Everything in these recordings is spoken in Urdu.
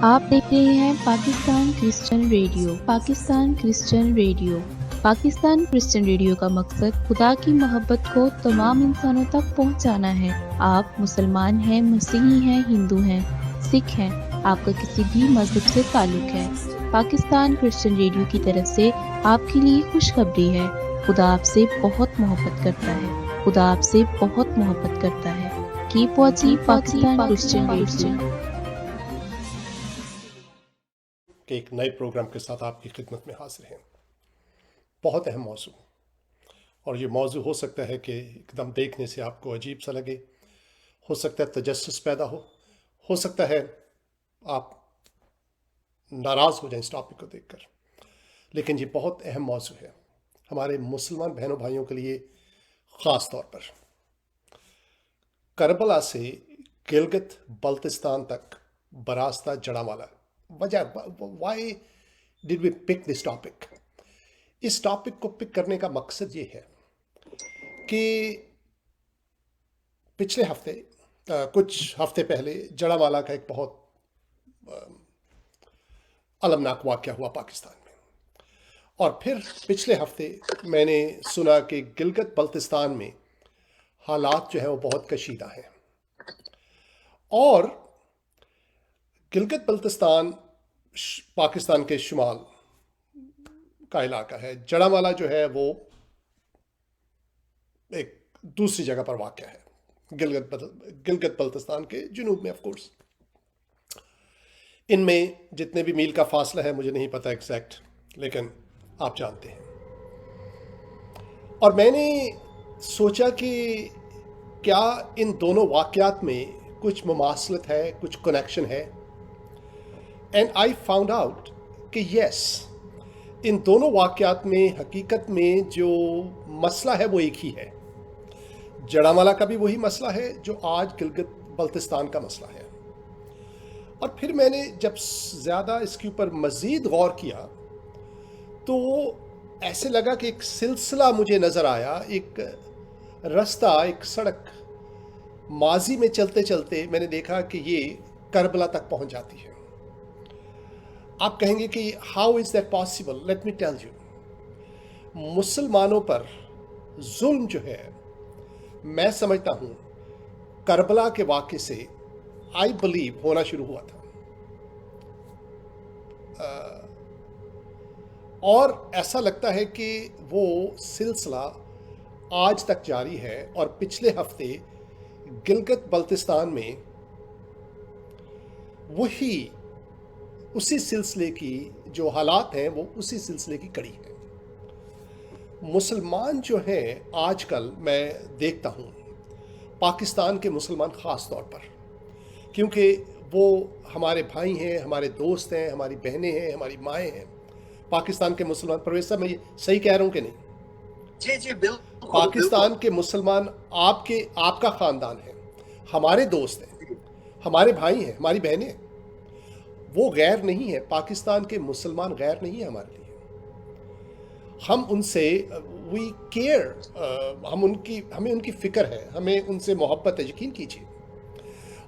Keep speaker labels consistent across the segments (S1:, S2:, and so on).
S1: آپ دیکھ رہے ہیں Pakistan Christian radio. Pakistan Christian radio کا مقصد خدا کی محبت کو تمام انسانوں تک پہنچانا ہے۔ آپ مسلمان ہیں، مسیحی ہیں، ہندو ہیں، سکھ ہیں، آپ کا کسی بھی مذہب سے تعلق ہے، پاکستان کرسچن ریڈیو کی طرف سے آپ کے لیے خوشخبری ہے۔ خدا آپ سے بہت محبت کرتا ہے۔ خدا آپ سے بہت محبت کرتا ہے۔ Keep watching Pakistan Christian radio.
S2: کہ ایک نئے پروگرام کے ساتھ آپ کی خدمت میں حاضر ہیں۔ بہت اہم موضوع، اور یہ موضوع ہو سکتا ہے کہ ایک دم دیکھنے سے آپ کو عجیب سا لگے، ہو سکتا ہے تجسس پیدا ہو سکتا ہے آپ ناراض ہو جائیں اس ٹاپک کو دیکھ کر، لیکن یہ بہت اہم موضوع ہے ہمارے مسلمان بہنوں بھائیوں کے لیے، خاص طور پر کربلا سے گلگت بلتستان تک براستہ جڑاوالا۔ وجہ why did we pick this topic? اس ٹاپک کو پک کرنے کا مقصد یہ ہے کہ پچھلے ہفتے کچھ ہفتے پہلے جڑاوالا کا ایک بہت المناک واقعہ ہوا پاکستان میں، اور پھر پچھلے ہفتے میں نے سنا کہ گلگت بلتستان میں حالات جو ہیں وہ بہت کشیدہ ہیں، اور گلگت بلتستان پاکستان کے شمال کا علاقہ ہے۔ جڑاوالا جو ہے وہ ایک دوسری جگہ پر واقع ہے، گلگت بلتستان کے جنوب میں، آف کورس۔ ان میں جتنے بھی میل کا فاصلہ ہے مجھے نہیں پتا ایگزیکٹ، لیکن آپ جانتے ہیں۔ اور میں نے سوچا کہ کیا ان دونوں واقعات میں کچھ مماثلت ہے، کچھ کنیکشن ہے، اینڈ آئی فاؤنڈ آؤٹ کہ یس، ان دونوں واقعات میں حقیقت میں جو مسئلہ ہے وہ ایک ہی ہے۔ جڑاوالا کا بھی وہی مسئلہ ہے جو آج گلگت بلتستان کا مسئلہ ہے۔ اور پھر میں نے جب زیادہ اس کے اوپر مزید غور کیا تو ایسے لگا کہ ایک سلسلہ مجھے نظر آیا، ایک رستہ، ایک سڑک ماضی میں چلتے چلتے میں نے دیکھا کہ یہ کربلا تک پہنچ جاتی ہے۔ آپ کہیں گے کہ how is that possible? Let me tell you. مسلمانوں پر ظلم جو ہے، میں سمجھتا ہوں کربلا کے واقعے سے آئی بلیو ہونا شروع ہوا تھا، اور ایسا لگتا ہے کہ وہ سلسلہ آج تک جاری ہے، اور پچھلے ہفتے گلگت بلتستان میں وہی اسی سلسلے کی جو حالات ہیں وہ اسی سلسلے کی کڑی ہے۔ مسلمان جو ہیں آج کل میں دیکھتا ہوں، پاکستان کے مسلمان خاص طور پر، کیونکہ وہ ہمارے بھائی ہیں، ہمارے دوست ہیں، ہماری بہنیں ہیں، ہماری مائیں ہیں، پاکستان کے مسلمان۔ پرویز صاحب میں یہ صحیح کہہ رہا ہوں کہ نہیں؟
S3: جی بالکل۔
S2: پاکستان کے مسلمان آپ کا خاندان ہے، ہمارے دوست ہیں، ہمارے بھائی ہیں، ہماری بہنیں ہیں، وہ غیر نہیں ہے۔ پاکستان کے مسلمان غیر نہیں ہیں ہمارے لیے۔ ہم ان سے وی کیئر، ہمیں ان کی فکر ہے، ہمیں ان سے محبت ہے، یقین کیجیے۔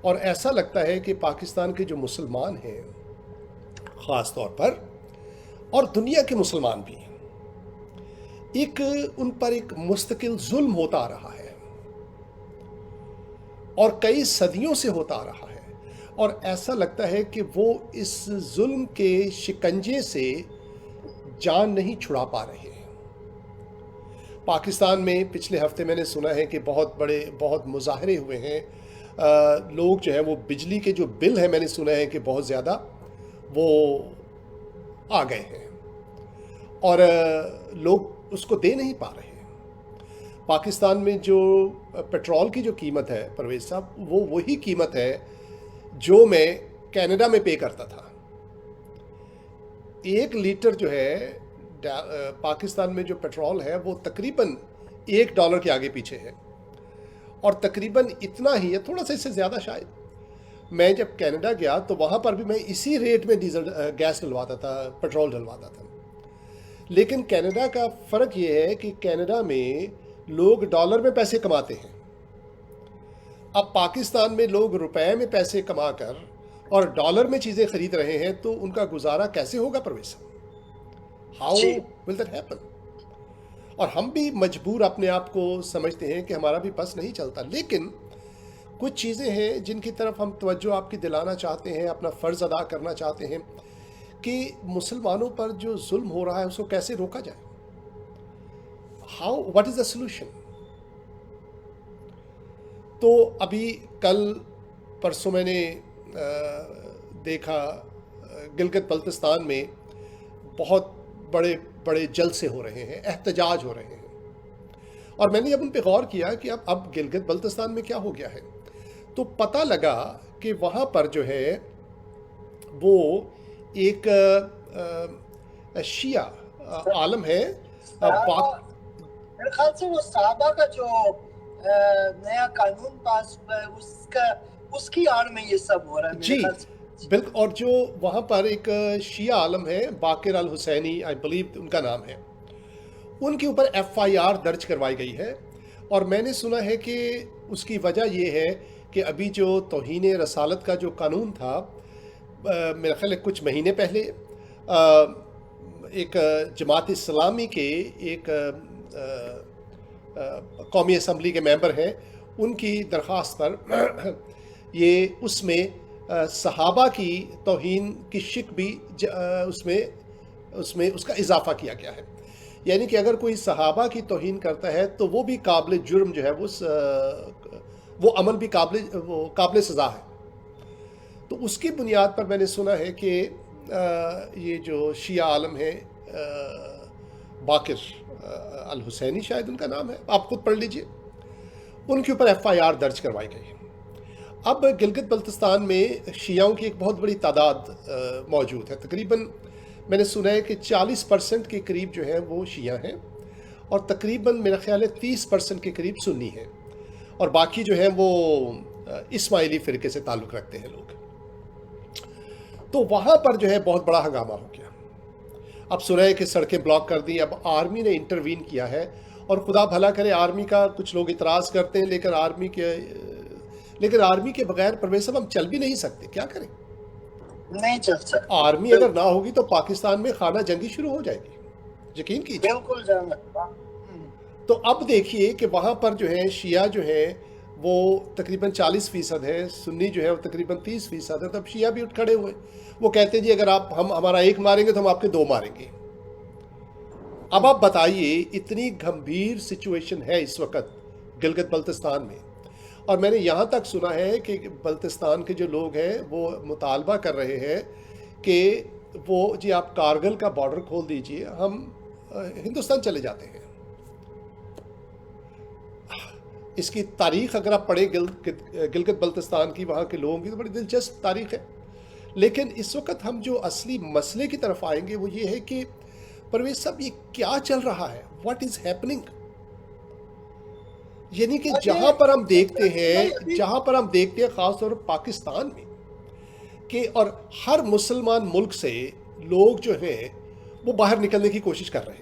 S2: اور ایسا لگتا ہے کہ پاکستان کے جو مسلمان ہیں خاص طور پر، اور دنیا کے مسلمان بھی، ان پر ایک مستقل ظلم ہوتا آ رہا ہے، اور کئی صدیوں سے ہوتا آ رہا ہے، اور ایسا لگتا ہے کہ وہ اس ظلم کے شکنجے سے جان نہیں چھڑا پا رہے ہیں۔ پاکستان میں پچھلے ہفتے میں نے سنا ہے کہ بہت مظاہرے ہوئے ہیں، لوگ جو ہیں وہ بجلی کے جو بل ہیں، میں نے سنا ہے کہ بہت زیادہ وہ آ گئے ہیں، اور لوگ اس کو دے نہیں پا رہے ہیں۔ پاکستان میں جو پیٹرول کی جو قیمت ہے پرویز صاحب، وہ وہی قیمت ہے جو میں کینیڈا میں پے کرتا تھا۔ 1 لیٹر جو ہے پاکستان میں جو پیٹرول ہے وہ تقریباً $1 کے آگے پیچھے ہے، اور تقریباً اتنا ہی ہے، تھوڑا سا اس سے زیادہ شاید۔ میں جب کینیڈا گیا تو وہاں پر بھی میں اسی ریٹ میں گیس ڈلواتا تھا، پیٹرول ڈلواتا تھا، لیکن کینیڈا کا فرق یہ ہے کہ کینیڈا میں لوگ ڈالر میں پیسے کماتے ہیں، اب پاکستان میں لوگ روپے میں پیسے کما کر اور ڈالر میں چیزیں خرید رہے ہیں تو ان کا گزارا کیسے ہوگا پرویز صاحب؟ ہاؤ
S3: جی
S2: ول دیٹ ہیپن؟ اور ہم بھی مجبور اپنے آپ کو سمجھتے ہیں کہ ہمارا بھی بس نہیں چلتا، لیکن کچھ چیزیں ہیں جن کی طرف ہم توجہ آپ کی دلانا چاہتے ہیں، اپنا فرض ادا کرنا چاہتے ہیں کہ مسلمانوں پر جو ظلم ہو رہا ہے اس کو کیسے روکا جائے. How, what is the solution? تو ابھی کل پرسوں میں نے دیکھا گلگت بلتستان میں بہت بڑے بڑے جلسے ہو رہے ہیں، احتجاج ہو رہے ہیں، اور میں نے اب ان پہ غور کیا کہ اب گلگت بلتستان میں کیا ہو گیا ہے. تو پتہ لگا کہ وہاں پر جو ہے وہ ایک شیعہ عالم ہے.
S3: صحابہ، میرے خیال سے وہ صحابہ کا جو نیا قانون پاس ہوا ہے اس کی آڑ میں یہ سب ہو رہا ہے
S2: جی
S3: میرے خیال سے.
S2: بالکل. اور جو وہاں پر ایک شیعہ عالم ہے Baqir Alhusaini, I believe in کا نام ہے، ان کے اوپر FIR درج کروائی گئی ہے. اور میں نے سنا ہے کہ اس کی وجہ یہ ہے کہ ابھی جو توہین رسالت کا جو قانون تھا، میرا خیال ہے کچھ مہینے پہلے ایک جماعت اسلامی کے ایک قومی اسمبلی کے ممبر ہیں، ان کی درخواست پر یہ اس میں صحابہ کی توہین کی شک بھی اس کا اضافہ کیا گیا ہے. یعنی کہ اگر کوئی صحابہ کی توہین کرتا ہے تو وہ بھی قابل جرم جو ہے وہ عمل بھی قابل سزا ہے. تو اس کی بنیاد پر میں نے سنا ہے کہ یہ جو شیعہ عالم ہے باقر الحسینی شاید ان کا نام ہے، آپ خود پڑھ لیجئے، ان کے اوپر FIR درج کروائی گئی ہے. اب گلگت بلتستان میں شیعوں کی ایک بہت بڑی تعداد موجود ہے، تقریباً میں نے سنا ہے کہ 40% کے قریب جو ہیں وہ شیعہ ہیں، اور تقریباً میرا خیال ہے 30% کے قریب سنی ہیں، اور باقی جو ہیں وہ اسماعیلی فرقے سے تعلق رکھتے ہیں لوگ. تو وہاں پر جو ہے بہت بڑا ہنگامہ ہو گیا. اب سنا ہے کہ سڑکیں بلاک کر دی. اب آرمی نے انٹروین کیا ہے، اور خدا بھلا کرے آرمی کا، کچھ لوگ اعتراض کرتے ہیں لیکن آرمی کے بغیر پرویز صاحب ہم چل بھی نہیں سکتے، کیا کریں؟
S3: نہیں چل سکتا.
S2: آرمی اگر نہ ہوگی تو پاکستان میں خانہ جنگی شروع ہو جائے گی، یقین کیجیے.
S3: بالکل جانا.
S2: تو اب دیکھیے کہ وہاں پر جو ہے شیعہ جو ہے وہ تقریباً 40% ہے، سنی جو ہے وہ تقریباً 30% ہے. تب شیعہ بھی اٹھ کھڑے ہوئے، وہ کہتے ہیں جی اگر آپ ہمارا ایک ماریں گے تو ہم آپ کے 2 ماریں گے. اب آپ بتائیے، اتنی گھمبیر سچویشن ہے اس وقت گلگت بلتستان میں. اور میں نے یہاں تک سنا ہے کہ بلتستان کے جو لوگ ہیں وہ مطالبہ کر رہے ہیں کہ وہ جی آپ کارگل کا بارڈر کھول دیجئے، ہم ہندوستان چلے جاتے ہیں. اس کی تاریخ اگر آپ پڑھیں گلگت بلتستان کی، وہاں کے لوگوں کی، تو بڑی دلچسپ تاریخ ہے. لیکن اس وقت ہم جو اصلی مسئلے کی طرف آئیں گے وہ یہ ہے کہ پرویز صاحب یہ کیا چل رہا ہے، واٹ از ہیپننگ. یعنی کہ جہاں پر ہم دیکھتے ہیں خاص طور پر پاکستان میں کہ اور ہر مسلمان ملک سے لوگ جو ہیں وہ باہر نکلنے کی کوشش کر رہے ہیں.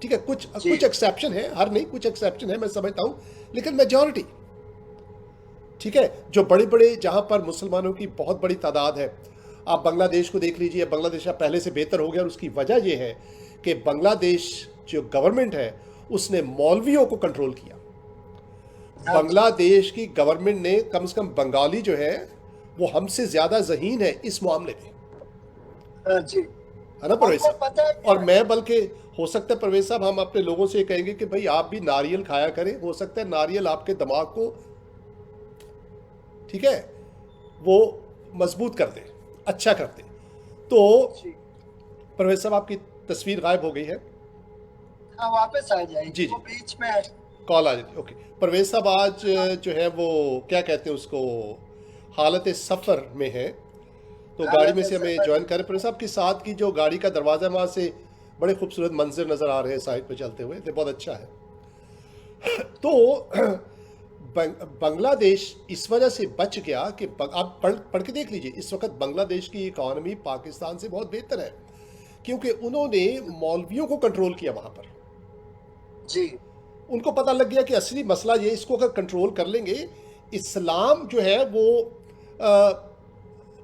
S2: ٹھیک ہے، کچھ ایکسیپشن ہے، ہر نہیں، کچھ ایکسیپشن ہے، میں سمجھتا ہوں، لیکن میجورٹی ٹھیک ہے جو بڑے بڑے جہاں پر مسلمانوں کی بہت بڑی تعداد ہے. آپ بنگلہ دیش کو دیکھ لیجئے، بنگلہ دیش پہلے سے بہتر ہو گیا، اور اس کی وجہ یہ ہے کہ بنگلہ دیش جو گورنمنٹ ہے اس نے مولویوں کو کنٹرول کیا. بنگلہ دیش کی گورنمنٹ نے کم سے کم بنگالی جو ہے وہ ہم سے زیادہ ذہین ہے اس معاملے میں، ہے نا پرویز صاحب؟ اور میں بلکہ ہو سکتا ہے پرویز صاحب ہم اپنے لوگوں سے یہ کہیں گے کہ بھائی آپ بھی ناریل کھایا کریں، ہو سکتا ہے ناریل آپ کے دماغ کو ٹھیک ہے وہ مضبوط کر دے، اچھا کر دے. تو پرویز صاحب آپ کی تصویر غائب ہو گئی ہے،
S3: ہاں واپس آ جائے
S2: جی
S3: وہ بیچ میں
S2: کال آ جاتی. اوکے پرویز صاحب آج جو ہے وہ کیا کہتے ہیں اس کو، حالت سفر میں ہے، تو گاڑی میں سے ہمیں جوائن کریں. پرویز صاحب کے ساتھ کی جو گاڑی کا دروازہ ہے وہاں سے بڑے خوبصورت منظر نظر آ رہے ہیں سائڈ پہ چلتے ہوئے، بہت اچھا ہے. تو بنگلہ دیش اس وجہ سے بچ گیا کہ آپ پڑھ کے دیکھ لیجئے، اس وقت بنگلہ دیش کی اکانومی پاکستان سے بہت بہتر ہے، کیونکہ انہوں نے مولویوں کو کنٹرول کیا وہاں پر.
S3: جی
S2: ان کو پتہ لگ گیا کہ اصلی مسئلہ یہ، اس کو اگر کنٹرول کر لیں گے، اسلام جو ہے وہ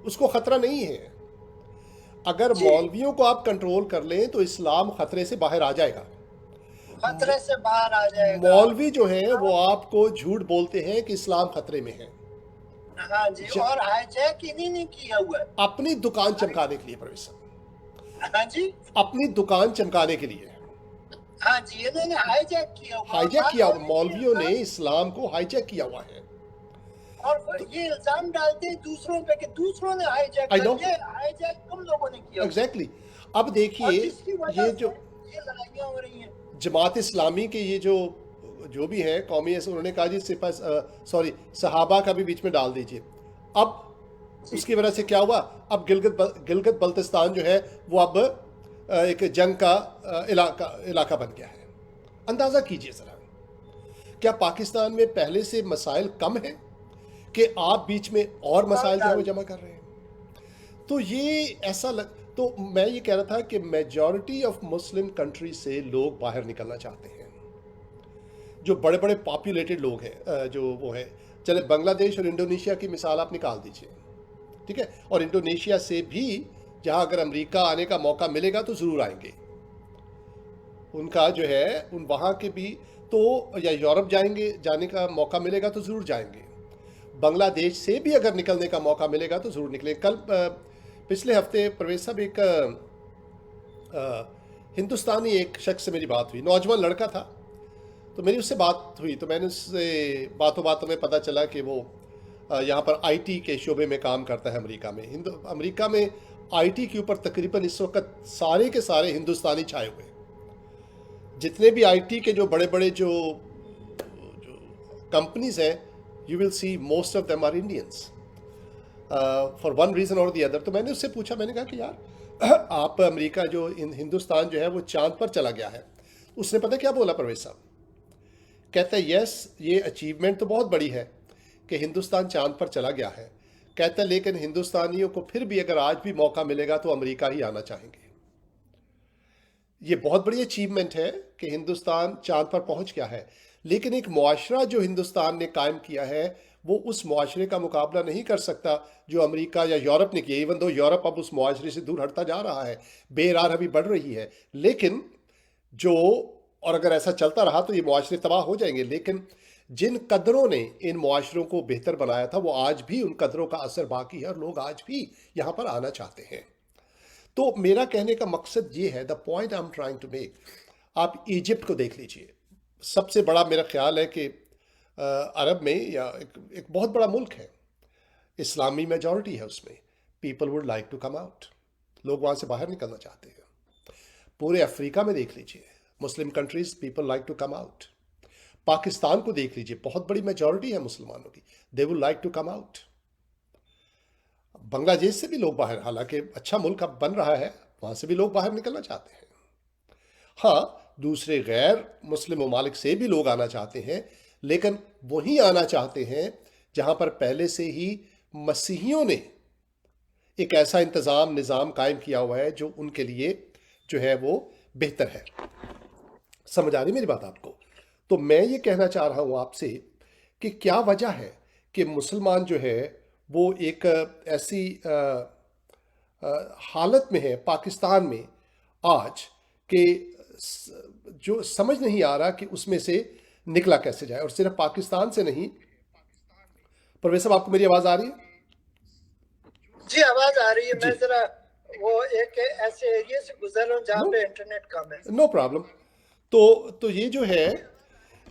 S2: اس کو خطرہ نہیں ہے. اگر
S3: جی
S2: مولویوں کو آپ کنٹرول کر لیں تو اسلام خطرے سے باہر آ جائے گا.
S3: خطرے سے باہر آ جائے گا.
S2: مولوی جو ہیں وہ آپ کو جھوٹ بولتے ہیں کہ اسلام خطرے میں ہے.
S3: ہاں جی، اور ہائی جیک انہی نے کیا ہوا ہے.
S2: اپنی دکان چمکانے کے لیے پرویز صاحب،
S3: ہاں جی
S2: اپنی دکان چمکانے کے لیے
S3: ہاں جی، انہوں نے ہائی جیک کیا ہوا.
S2: ہائی
S3: اور
S2: جیک
S3: بات
S2: کیا.
S3: اور یہ
S2: مولویوں نے
S3: الزام-
S2: اسلام کو ہائی جیک کیا ہوا ہے.
S3: اور یہ الزام ڈالتے ہیں دوسروں پہ کہ دوسروں نے ہائی جیک
S2: I
S3: کر.
S2: know.
S3: یہ ہائی جیک تم لوگوں نے کیا ہوا.
S2: ایگزیکٹلی. اب
S3: اور
S2: دیکھیے
S3: جس کی وجہ
S2: یہ
S3: سے
S2: جو
S3: یہ لڑائیاں ہو رہی ہیں.
S2: جماعت اسلامی کے یہ جو بھی ہیں قومی، انہوں نے کہا جی صحابہ کا بھی بیچ میں ڈال دیجئے. اب اس کی وجہ سے کیا ہوا؟ اب گلگت بلتستان جو ہے وہ اب ایک جنگ کا علاقہ بن گیا ہے. اندازہ کیجئے ذرا، کیا پاکستان میں پہلے سے مسائل کم ہیں کہ آپ بیچ میں اور مسائل جو ہے وہ جمع کر رہے ہیں؟ تو یہ ایسا تو میں یہ کہہ رہا تھا کہ میجورٹی آف مسلم کنٹری سے لوگ باہر نکلنا چاہتے ہیں، جو بڑے بڑے پاپولیٹڈ لوگ ہیں، جو وہ ہیں. چلے بنگلہ دیش اور انڈونیشیا کی مثال آپ نکال دیجئے، ٹھیک ہے؟ اور انڈونیشیا سے بھی جہاں اگر امریکہ آنے کا موقع ملے گا تو ضرور آئیں گے. ان کا جو ہے وہاں کے بھی تو، یا یورپ جانے کا موقع ملے گا تو ضرور جائیں گے. بنگلہ دیش سے بھی اگر نکلنے کا موقع ملے گا تو ضرور نکلیں. کل پچھلے ہفتے پرویز صاحب ایک ہندوستانی ایک شخص سے میری بات ہوئی، نوجوان لڑکا تھا. تو میری اس سے بات ہوئی تو میں نے اس سے باتوں میں پتہ چلا کہ وہ یہاں پر آئی ٹی کے شعبے میں کام کرتا ہے امریکہ میں. امریکہ میں آئی ٹی کے اوپر تقریباً اس وقت سارے کے سارے ہندوستانی چھائے ہوئے ہیں. جتنے بھی آئی ٹی کے جو بڑے بڑے جو کمپنیز ہیں، you will see most of them are Indians for one reason اور دی ادر. تو میں نے اس سے پوچھا، میں نے کہا کہ یار آپ امریکہ جو ہندوستان جو ہے وہ چاند پر چلا گیا ہے. اس نے پتہ کیا بولا پرویز صاحب؟ کہتا ہے یس یہ اچیومنٹ تو بہت بڑی ہے کہ ہندوستان چاند پر چلا گیا ہے. کہتا ہے لیکن ہندوستانیوں کو پھر بھی اگر آج بھی موقع ملے گا تو امریکہ ہی آنا چاہیں گے. یہ بہت بڑی اچیومنٹ ہے کہ ہندوستان چاند پر پہنچ گیا ہے، لیکن ایک معاشرہ جو ہندوستان نے قائم کیا ہے وہ اس معاشرے کا مقابلہ نہیں کر سکتا جو امریکہ یا یورپ نے کیا. ایون دو یورپ اب اس معاشرے سے دور ہٹتا جا رہا ہے، بے رار ابھی بڑھ رہی ہے، لیکن اور اگر ایسا چلتا رہا تو یہ معاشرے تباہ ہو جائیں گے. لیکن جن قدروں نے ان معاشروں کو بہتر بنایا تھا وہ آج بھی ان قدروں کا اثر باقی ہے اور لوگ آج بھی یہاں پر آنا چاہتے ہیں. تو میرا کہنے کا مقصد یہ ہے، the point I am trying to make, آپ ایجپٹ کو دیکھ لیجئے. سب سے بڑا میرا خیال ہے کہ عرب میں یا ایک بہت بڑا ملک ہے، اسلامی میجورٹی ہے اس میں. People would like to come out, لوگ وہاں سے باہر نکلنا چاہتے ہیں. پورے افریقہ میں دیکھ لیجئے، Muslim countries, people like to come out. Pakistan کو دیکھ لیجئے، بہت بڑی میجورٹی ہے مسلمانوں کی، they would like to come out. Bangladesh سے بھی لوگ باہر، حالانکہ اچھا ملک اب بن رہا ہے، وہاں سے بھی لوگ باہر نکلنا چاہتے ہیں. ہاں دوسرے غیر مسلم ممالک سے بھی لوگ آنا چاہتے ہیں، لیکن وہی آنا چاہتے ہیں جہاں پر پہلے سے ہی مسیحیوں نے ایک ایسا نظام قائم کیا ہوا ہے جو ان کے لیے جو ہے وہ بہتر ہے. سمجھ آ رہی میری بات آپ کو؟ تو میں یہ کہنا چاہ رہا ہوں آپ سے کہ کیا وجہ ہے کہ مسلمان جو ہے وہ ایک ایسی حالت میں ہے پاکستان میں آج کہ جو سمجھ نہیں آ رہا کہ اس میں سے نکلا کیسے جائے. اور صرف پاکستان سے نہیں. پرویز صاحب آپ کو میری آواز آ رہی ہے؟
S3: جی آواز آ رہی ہے. میں ذرا وہ ایک ایسے ایریے سے گزر رہا ہوں جہاں پہ انٹرنیٹ کم ہے.
S2: No problem. تو یہ جو ہے،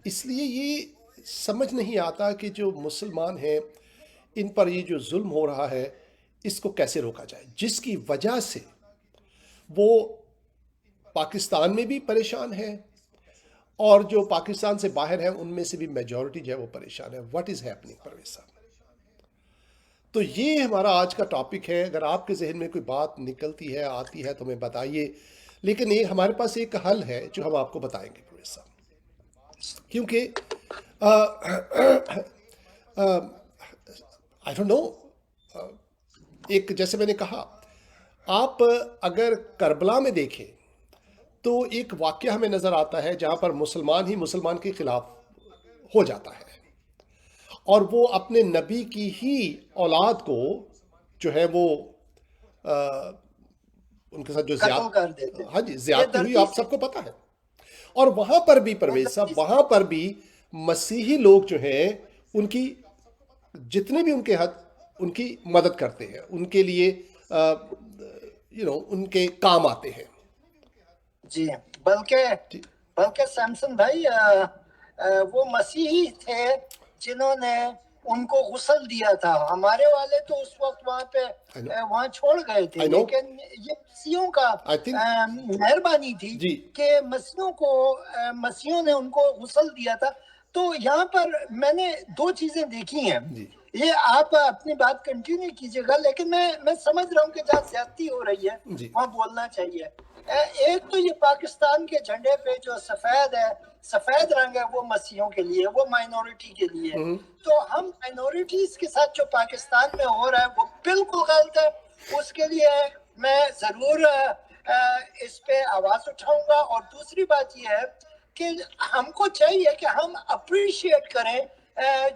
S2: اس لیے یہ سمجھ نہیں آتا کہ جو مسلمان ہیں ان پر یہ جو ظلم ہو رہا ہے اس کو کیسے روکا جائے، جس کی وجہ سے وہ پاکستان میں بھی پریشان ہے اور جو پاکستان سے باہر ہیں ان میں سے بھی میجورٹی جو ہے وہ پریشان ہے. واٹ از ہیپننگ پرویز صاحب؟ تو یہ ہمارا آج کا ٹاپک ہے. اگر آپ کے ذہن میں کوئی بات نکلتی ہے، آتی ہے تو ہمیں بتائیے، لیکن ہمارے پاس ایک حل ہے جو ہم آپ کو بتائیں گے پرویز صاحب. کیونکہ آئی ڈونٹ نو، ایک جیسے میں نے کہا، آپ اگر کربلا میں دیکھیں تو ایک واقعہ ہمیں نظر آتا ہے جہاں پر مسلمان ہی مسلمان کے خلاف ہو جاتا ہے اور وہ اپنے نبی کی ہی اولاد کو جو ہے وہ ان کے ساتھ جو
S3: قتل کر دیتے ہیں.
S2: ہاں جی
S3: یہ
S2: زیادتی ہوئی
S3: دردی
S2: آپ سب کو پتہ ہے. اور وہاں پر بھی پرویز صاحب وہاں پر بھی مسیحی لوگ جو ہیں ان کی جتنے بھی ان کے حد ان کی مدد کرتے ہیں, ان کے لیے ان کے کام آتے ہیں.
S3: جی بلکہ
S2: جی
S3: سیمسن بھائی وہ مسیحی تھے جنہوں نے ان کو غسل دیا تھا. ہمارے والے تو اس وقت وہاں پہ
S2: I know.
S3: وہاں چھوڑ گئے تھے,
S2: I know.
S3: لیکن یہ مسیحوں کا
S2: I think
S3: مہربانی تھی
S2: جی
S3: کہ مسیحوں نے ان کو غسل دیا تھا. تو یہاں پر میں نے دو چیزیں دیکھی ہیں.
S2: جی
S3: یہ آپ اپنی بات کنٹینیو کیجئے گا, لیکن میں سمجھ رہا ہوں کہ جہاں زیادتی ہو رہی ہے
S2: جی
S3: وہاں بولنا چاہیے. ایک تو یہ پاکستان کے جھنڈے پہ جو سفید رنگ ہے وہ مسیحوں کے لیے, وہ مائنورٹی کے لیے. تو ہم مائنورٹیز کے ساتھ جو پاکستان میں ہو رہا ہے وہ بالکل غلط ہے. اس کے لیے میں ضرور اس پہ آواز اٹھاؤں گا. اور دوسری بات یہ ہے کہ ہم کو چاہیے کہ ہم اپریشیٹ کریں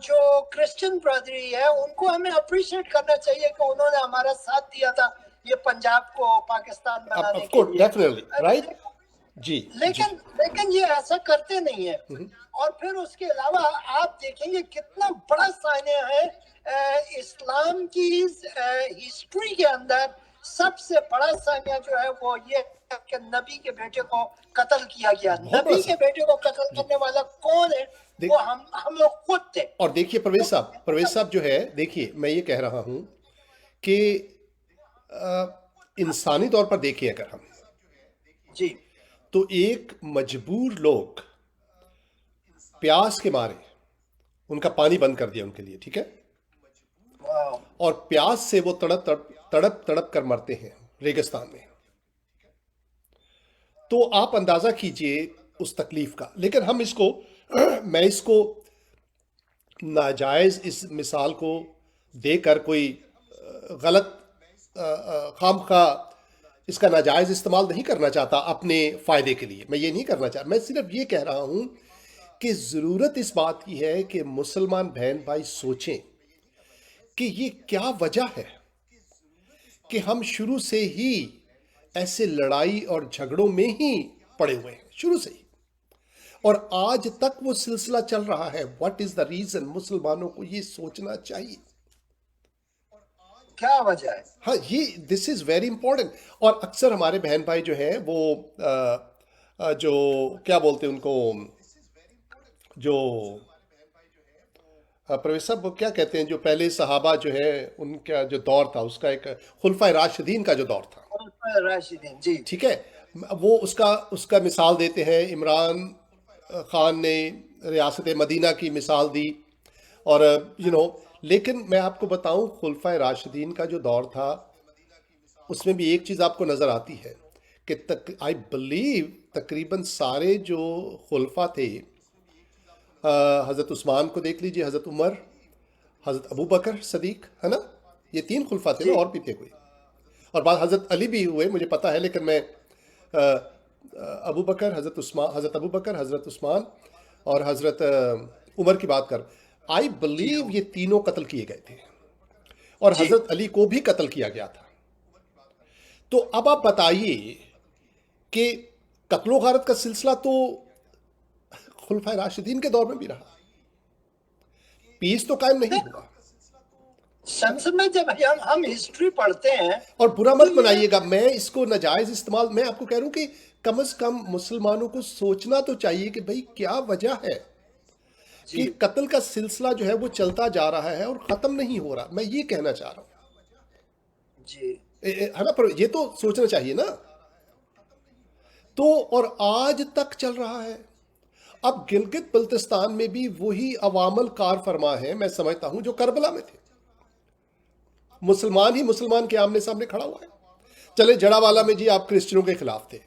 S3: جو کرسچن برادری ہے, ان کو ہمیں اپریشیٹ کرنا چاہیے کہ انہوں نے ہمارا ساتھ دیا تھا یہ پنجاب کو پاکستان بنانے
S2: of
S3: کے
S2: course
S3: لیے.
S2: definitely right جی جی
S3: لیکن یہ ایسا کرتے نہیں ہیں. اور پھر اس کے علاوہ آپ دیکھیں گے کتنا بڑا سانحہ ہے اسلام کی ہسٹری کے اندر. سب سے بڑا سانحہ جو ہے وہ یہ ہے کہ نبی کے بیٹے کو قتل کیا گیا.
S2: بہت بڑا
S3: نبی کے بیٹے کو قتل کرنے والا کون ہے؟ وہ ہم لوگ خود تھے.
S2: اور دیکھیے پرویز صاحب جو ہے, دیکھیے میں یہ کہہ رہا ہوں کہ انسانی طور پر دیکھیں اگر ہم
S3: جی
S2: تو ایک مجبور لوگ پیاس کے مارے ان کا پانی بند کر دیا ان کے لیے, ٹھیک ہے,
S3: واو.
S2: اور پیاس سے وہ تڑپ کر مرتے ہیں ریگستان میں. تو آپ اندازہ کیجئے اس تکلیف کا. لیکن ہم میں اس کو ناجائز اس مثال کو دے کر کوئی غلط خامخواہ اس کا ناجائز استعمال نہیں کرنا چاہتا اپنے فائدے کے لیے. میں یہ نہیں کرنا چاہتا. میں صرف یہ کہہ رہا ہوں کہ ضرورت اس بات کی ہے کہ مسلمان بہن بھائی سوچیں کہ یہ کیا وجہ ہے کہ ہم شروع سے ہی ایسے لڑائی اور جھگڑوں میں ہی پڑے ہوئے ہیں, شروع سے ہی, اور آج تک وہ سلسلہ چل رہا ہے. What is the reason? مسلمانوں کو یہ سوچنا چاہیے
S3: کیا وجہ ہے.
S2: ہاں یہ دس از ویری امپورٹنٹ. اور اکثر ہمارے بہن بھائی جو ہیں وہ جو کیا بولتے ہیں ان کو, جو پرویز صاحب وہ کیا کہتے ہیں, جو پہلے صحابہ جو ہیں ان کا جو دور تھا, اس کا ایک خلفائے راشدین کا جو دور تھا,
S3: راشدین جی
S2: ٹھیک ہے, وہ اس کا مثال دیتے ہیں. عمران خان نے ریاست مدینہ کی مثال دی. اور لیکن میں آپ کو بتاؤں خلفائے راشدین کا جو دور تھا اس میں بھی ایک چیز آپ کو نظر آتی ہے کہ آئی بلیو تقریباً سارے جو خلفاء تھے, حضرت عثمان کو دیکھ لیجئے, حضرت عمر, حضرت ابو بکر صدیق, ہے نا, یہ 3 خلفاء تھے نا, اور بھی تھے کوئی, اور بعد حضرت علی بھی ہوئے مجھے پتا ہے, لیکن میں ابو بکر, حضرت عثمان اور حضرت عمر کی بات کر. آئی بلیو یہ تینوں قتل کیے گئے تھے, اور حضرت علی کو بھی قتل کیا گیا تھا. تو اب آپ بتائیے کہ قتل و غارت کا سلسلہ تو خلفائے راشدین کے دور میں بھی رہا, پیس تو قائم نہیں ہوا.
S3: سمسم میں جب ہم ہسٹری پڑھتے ہیں,
S2: اور برا مت منائیے گا, میں اس کو ناجائز استعمال, میں آپ کو کہہ رہا ہوں کہ کم از کم مسلمانوں کو سوچنا تو چاہیے کہ بھئی کیا وجہ ہے کہ قتل کا سلسلہ جو ہے وہ چلتا جا رہا ہے اور ختم نہیں ہو رہا. میں یہ کہنا چاہ رہا ہوں
S3: جی
S2: ہے نا, پر یہ تو سوچنا چاہیے نا. تو اور آج تک چل رہا ہے. اب گلگت بلتستان میں بھی وہی عوام کار فرما ہے, میں سمجھتا ہوں, جو کربلا میں تھے. مسلمان ہی مسلمان کے آمنے سامنے کھڑا ہوا ہے. چلے جڑا والا میں جی آپ کرسچنوں کے خلاف تھے,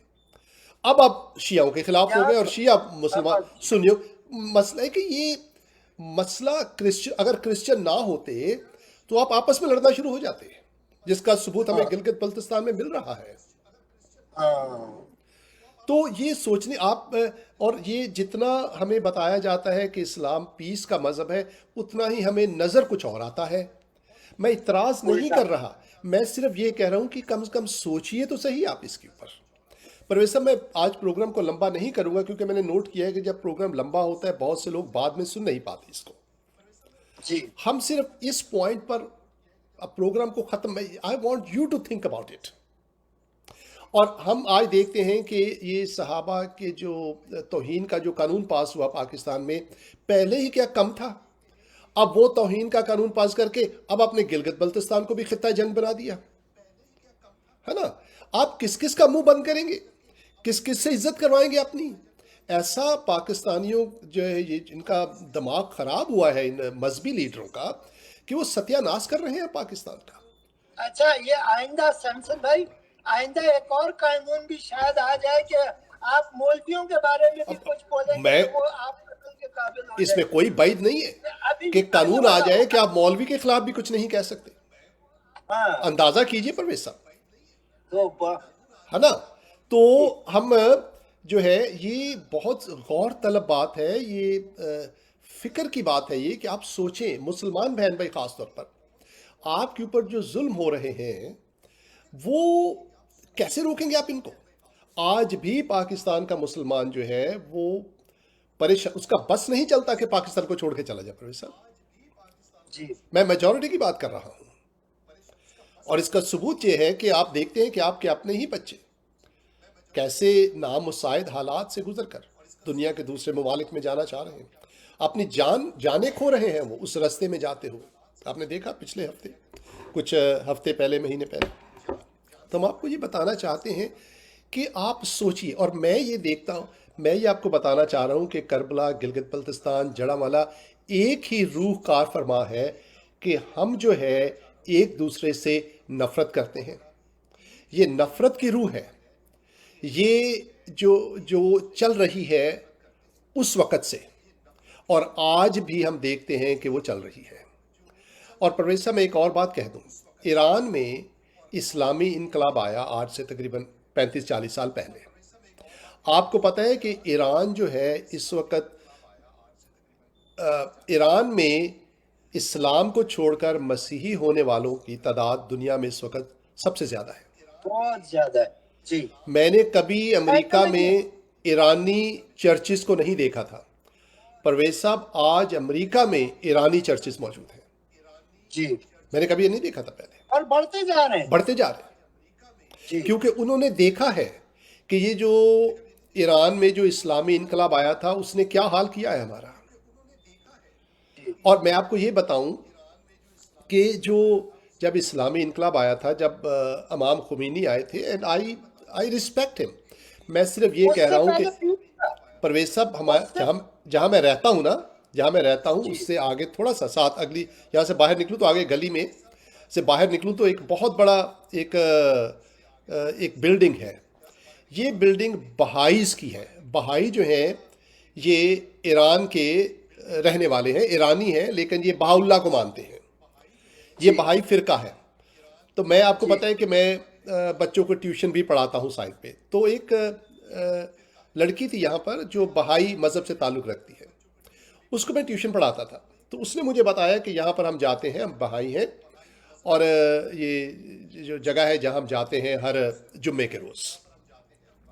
S2: اب آپ شیعوں کے خلاف ہو گئے, اور شیعہ مسلمان سنیو. مسئلہ ہے کہ یہ مسئلہ اگر کرسچن نہ ہوتے تو آپ آپس میں لڑنا شروع ہو جاتے, جس کا ثبوت ہمیں گلگت بلتستان میں مل رہا ہے. تو یہ سوچنے آپ, اور یہ جتنا ہمیں بتایا جاتا ہے کہ اسلام پیس کا مذہب ہے, اتنا ہی ہمیں نظر کچھ اور آتا ہے. میں اعتراض نہیں کر رہا، میں صرف یہ کہہ رہا ہوں کہ کم از کم سوچئے تو صحیح آپ اس کے اوپر۔ پرویز صاحب، میں آج پروگرام کو لمبا نہیں کروں گا کیونکہ میں نے نوٹ کیا ہے کہ جب پروگرام لمبا ہوتا ہے بہت سے لوگ بعد میں سن نہیں پاتے اس کو۔
S3: جی
S2: ہم صرف اس پوائنٹ پر پروگرام کو ختم، I want you to think about it. اور ہم آج دیکھتے ہیں کہ یہ صحابہ کے جو توہین کا جو قانون پاس ہوا پاکستان میں، پہلے ہی کیا کم تھا؟ اب وہ توہین کا قانون پاس کر کے اب اپنے گلگت بلتستان کو بھی خطہ جنگ بنا دیا ہے نا۔ آپ کس کس کا منہ بند کریں گے؟ کس کس سے عزت کروائیں گے اپنی؟ ایسا پاکستانیوں جو ہے یہ جن کا دماغ خراب ہوا ہے ان مذہبی لیڈروں کا کہ وہ ستیہ ناش کر رہے ہیں پاکستان کا۔
S3: اچھا، یہ آئندہ سیمسن بھائی، آئندہ ایک اور قانون بھی شاید آ جائے کہ آپ مولویوں کے بارے میں بھی کچھ بولیں گے تو وہ آپ قتل کے قابل ہو
S2: اس میں کوئی بعید نہیں ہے کہ قانون آ جائے کہ آپ مولوی کے خلاف بھی کچھ نہیں کہہ سکتے۔
S3: ہاں
S2: اندازہ کیجئے پرویز صاحب،
S3: تو
S2: ہے نا۔ تو ہم جو ہے یہ بہت غور طلب بات ہے، یہ فکر کی بات ہے یہ کہ آپ سوچیں، مسلمان بہن بھائی خاص طور پر آپ کے اوپر جو ظلم ہو رہے ہیں وہ کیسے روکیں گے آپ ان کو؟ آج بھی پاکستان کا مسلمان جو ہے وہ پریشان، اس کا بس نہیں چلتا کہ پاکستان کو چھوڑ کے چلا جائے۔ پروفیسر
S3: جی
S2: میں میجورٹی کی بات کر رہا ہوں، اور اس کا ثبوت یہ ہے کہ آپ دیکھتے ہیں کہ آپ کے اپنے ہی بچے کیسے نامساعد حالات سے گزر کر دنیا کے دوسرے ممالک میں جانا چاہ رہے ہیں، اپنی جانیں کھو رہے ہیں وہ اس رستے میں جاتے ہوئے۔ آپ نے دیکھا پچھلے ہفتے، کچھ ہفتے پہلے، مہینے پہلے۔ تو ہم آپ کو یہ بتانا چاہتے ہیں کہ آپ سوچئے، اور میں یہ دیکھتا ہوں، میں یہ آپ کو بتانا چاہ رہا ہوں کہ کربلا، گلگت بلتستان، جڑامالہ ایک ہی روح کار فرما ہے کہ ہم جو ہے ایک دوسرے سے نفرت کرتے ہیں۔ یہ نفرت کی روح ہے، یہ جو چل رہی ہے اس وقت سے، اور آج بھی ہم دیکھتے ہیں کہ وہ چل رہی ہے۔ اور پرویز صاحب میں ایک اور بات کہہ دوں، ایران میں اسلامی انقلاب آیا آج سے تقریباً 35-40 سال پہلے۔ آپ کو پتہ ہے کہ ایران جو ہے اس وقت ایران میں اسلام کو چھوڑ کر مسیحی ہونے والوں کی تعداد دنیا میں اس وقت سب سے زیادہ ہے۔
S3: بہت زیادہ ہے جی۔
S2: میں نے کبھی امریکہ میں ایرانی چرچز کو نہیں دیکھا تھا، پرویز صاحب آج امریکہ میں ایرانی چرچز موجود ہیں
S3: جی،
S2: میں نے کبھی یہ نہیں دیکھا تھا پہلے،
S3: اور بڑھتے جا رہے ہیں
S2: بڑھتے جا رہے ہیں،
S3: جی۔
S2: کیونکہ انہوں نے دیکھا ہے کہ یہ جو ایران میں جو اسلامی انقلاب آیا تھا اس نے کیا حال کیا ہے ہمارا۔ اور میں آپ کو یہ بتاؤں کہ جب اسلامی انقلاب آیا تھا، جب امام خمینی آئے تھے، اینڈ آئی ریسپیکٹ ہم، میں صرف یہ کہہ رہا ہوں کہ پرویز صاحب جہاں میں رہتا ہوں نا، جہاں میں رہتا ہوں اس سے آگے تھوڑا سا ساتھ اگلی یہاں سے باہر نکلوں تو آگے گلی میں سے باہر نکلوں تو ایک بہت بڑا ایک بلڈنگ ہے۔ یہ بلڈنگ بہائیز کی ہے۔ بہائی جو ہیں یہ ایران کے رہنے والے ہیں، ایرانی ہیں، لیکن یہ بہاء اللہ کو مانتے ہیں، یہ بہائی فرقہ ہے۔ تو میں آپ کو پتہ ہے کہ میں بچوں کو ٹیوشن بھی پڑھاتا ہوں سائٹ پہ، تو ایک لڑکی تھی یہاں پر جو بہائی مذہب سے تعلق رکھتی ہے، اس کو میں ٹیوشن پڑھاتا تھا، تو اس نے مجھے بتایا کہ یہاں پر ہم جاتے ہیں، ہم بہائی ہیں، اور یہ جو جگہ ہے جہاں ہم جاتے ہیں ہر جمعے کے روز،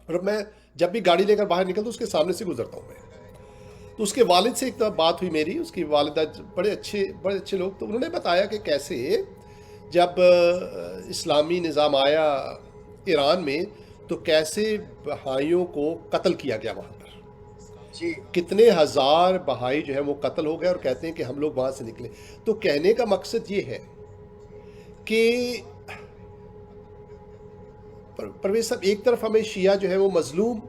S2: اور میں جب بھی گاڑی لے کر باہر نکلتا ہوں اس کے سامنے سے گزرتا ہوں میں۔ تو اس کے والد سے ایک بات ہوئی میری، اس کی والدہ بڑے اچھے لوگ، تو انہوں نے بتایا کہ کیسے جب اسلامی نظام آیا ایران میں تو کیسے بہائیوں کو قتل کیا گیا وہاں پر،
S3: جی
S2: کتنے ہزار بہائی جو ہے وہ قتل ہو گئے، اور کہتے ہیں کہ ہم لوگ وہاں سے نکلے۔ تو کہنے کا مقصد یہ ہے کہ پرویز صاحب ایک طرف ہمیں شیعہ جو ہے وہ مظلوم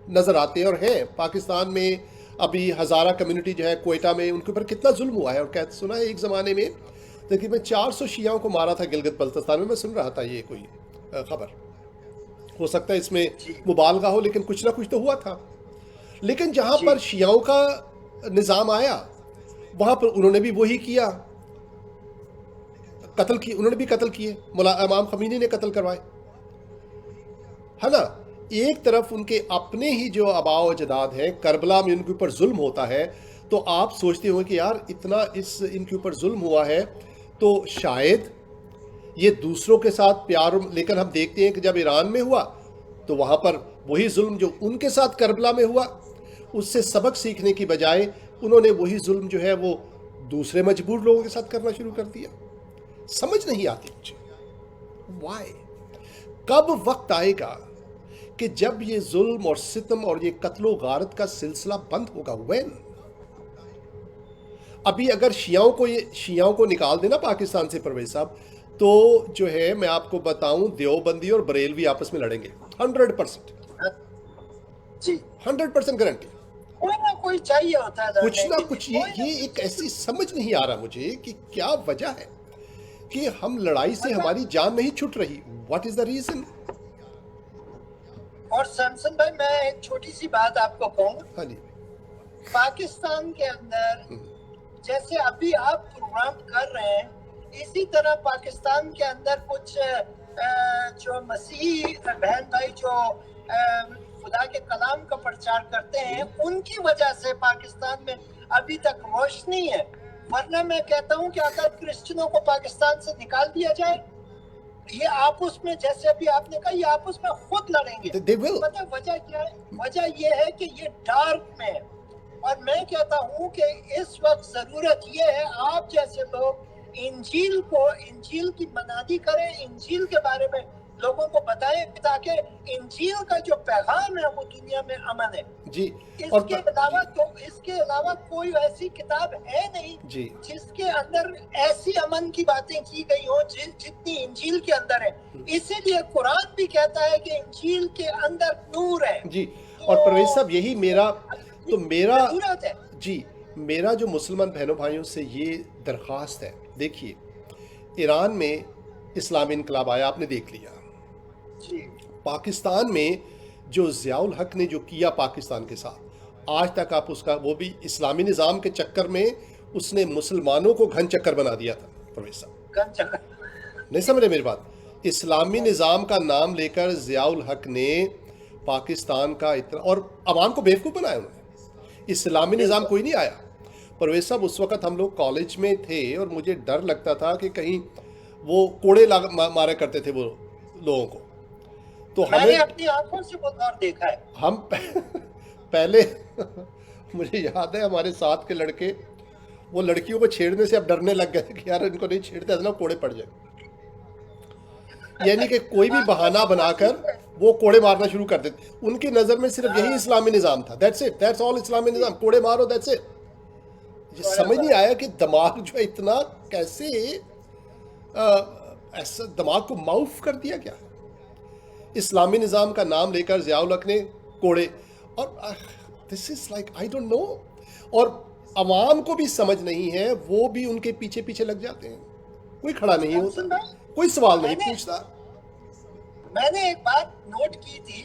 S2: نظر آتے ہیں، اور ہیں پاکستان میں ابھی ہزارہ کمیونٹی جو ہے کوئٹہ میں، ان کے اوپر کتنا ظلم ہوا ہے، اور سنا ہے ایک زمانے میں تقریباً 400 شیعوں کو مارا تھا گلگت بلتستان میں سن رہا تھا یہ کوئی خبر، ہو سکتا ہے اس میں مبالغہ ہو لیکن کچھ نہ کچھ تو ہوا تھا۔ لیکن جہاں پر شیعوں کا نظام آیا وہاں پر انہوں نے بھی وہی کیا، قتل کی، انہوں نے بھی قتل کیے، امام خمینی نے قتل کروائے، ہے نا۔ ایک طرف ان کے اپنے ہی جو آباء و اجداد ہیں، کربلا میں ان کے اوپر ظلم ہوتا ہے، تو آپ سوچتے ہو کہ یار اتنا ان کے اوپر ظلم ہوا ہے تو شاید یہ دوسروں کے ساتھ پیار، لیکن ہم دیکھتے ہیں کہ جب ایران میں ہوا تو وہاں پر وہی ظلم جو ان کے ساتھ کربلا میں ہوا، اس سے سبق سیکھنے کی بجائے انہوں نے وہی ظلم جو ہے وہ دوسرے مجبور لوگوں کے ساتھ کرنا شروع کر دیا. سمجھ نہیں آتی مجھے why. کب وقت آئے گا کہ جب یہ ظلم اور ستم اور یہ قتل و غارت کا سلسلہ بند ہوگا؟ when. ابھی اگر شیعوں کو نکال دینا پاکستان سے پرویز صاحب، تو جو ہے میں آپ کو بتاؤں دیوبندی اور بریلوی آپس میں لڑیں گے 100%.
S3: جی
S2: 100% گارنٹی.
S3: کوئی نہ کوئی چاہیے ہوتا ہے
S2: کچھ نہ کچھ یہ ایک ایسی سمجھ نہیں آ رہا مجھے کہ کیا وجہ ہے کہ ہم لڑائی سے ہماری جان نہیں چھٹ رہی. What is the reason?
S3: اور سیمسن بھائی میں ایک چھوٹی سی بات آپ کو کہوں.
S2: ہاں جی.
S3: پاکستان کے اندر جیسے ابھی آپ پروگرام کر رہے ہیں، اسی طرح پاکستان کے اندر کچھ جو مسیحی بہن بھائی جو خدا کے کلام کا پرچار کرتے ہیں، ان کی وجہ سے پاکستان میں ابھی تک روشنی ہے. ورنہ میں کہتا ہوں کہ اگر کرسچنوں کو پاکستان سے نکال دیا جائے، یہ آپس میں جیسے ابھی آپ نے کہا یہ آپس میں خود لڑیں گے.
S2: They will.
S3: پتہ وجہ کیا ہے؟ وجہ یہ ہے کہ یہ ڈارک میں ہے. اور میں کہتا ہوں کہ اس وقت ضرورت یہ ہے آپ جیسے لوگ انجیل کی منادی کریں، انجیل کے بارے میں لوگوں کو بتائیں، تاکہ انجیل کا جو پیغام ہے وہ دنیا میں امن ہے.
S2: جی.
S3: اس کے علاوہ کوئی ایسی کتاب ہے نہیں
S2: جی
S3: جس کے اندر ایسی امن کی باتیں کی گئی ہوں جتنی انجیل کے اندر ہے. اسی لیے قرآن بھی کہتا ہے کہ انجیل کے اندر نور ہے.
S2: جی. اور پرویز صاحب یہی میرا
S3: ضرورت ہے.
S2: جی میرا جو مسلمان بہنوں بھائیوں سے یہ درخواست ہے. دیکھیے ایران میں اسلامی انقلاب آیا، آپ نے دیکھ لیا.
S3: جی
S2: پاکستان میں جو ضیاء الحق نے جو کیا پاکستان کے ساتھ، آج تک آپ اس کا، وہ بھی اسلامی نظام کے چکر میں اس نے مسلمانوں کو گھن چکر بنا دیا تھا. پرویز صاحب
S3: گن چکر
S2: نہیں سمجھے میری بات؟ اسلامی نظام کا نام لے کر ضیاء الحق نے پاکستان کا اتنا، اور عوام کو بیوقوف بنایا انہوں نے. اسلامی نظام کوئی نہیں آیا. پرویز صاحب اس وقت ہم لوگ کالج میں تھے اور مجھے ڈر لگتا تھا کہ کہیں وہ کوڑے مارا کرتے تھے وہ لوگوں کو. تو
S3: میں نے
S2: ہمیں
S3: اپنی آنکھوں سے وہ دور دیکھا ہے.
S2: ہم پہلے مجھے یاد ہے ہمارے ساتھ کے لڑکے وہ لڑکیوں کو چھیڑنے سے اب ڈرنے لگ گئے تھے کہ یار ان کو نہیں چھیڑتے نا کوڑے پڑ جائیں. یعنی کہ کوئی بھی بہانہ بنا کر وہ کوڑے مارنا شروع کر دیتے. ان کی نظر میں صرف یہی اسلامی نظام تھا. دیٹس اٹ، دیٹس آل اسلامی نظام. کوڑے مارو، دیٹس اٹ. یہ سمجھ نہیں آیا کہ دماغ جو ہے اتنا کیسے ایسا دماغ کو معاف کر دیا گیا. اسلامی نظام کا نام لے کر ضیاء الحق نے کوڑے، اور دس از لائک آئی ڈونٹ نو. اور عوام کو بھی سمجھ نہیں ہے، وہ بھی ان کے پیچھے پیچھے لگ جاتے ہیں. کوئی کھڑا نہیں ہوتا، کوئی سوال نہیں پوچھتا.
S3: میں نے ایک بات نوٹ کی تھی،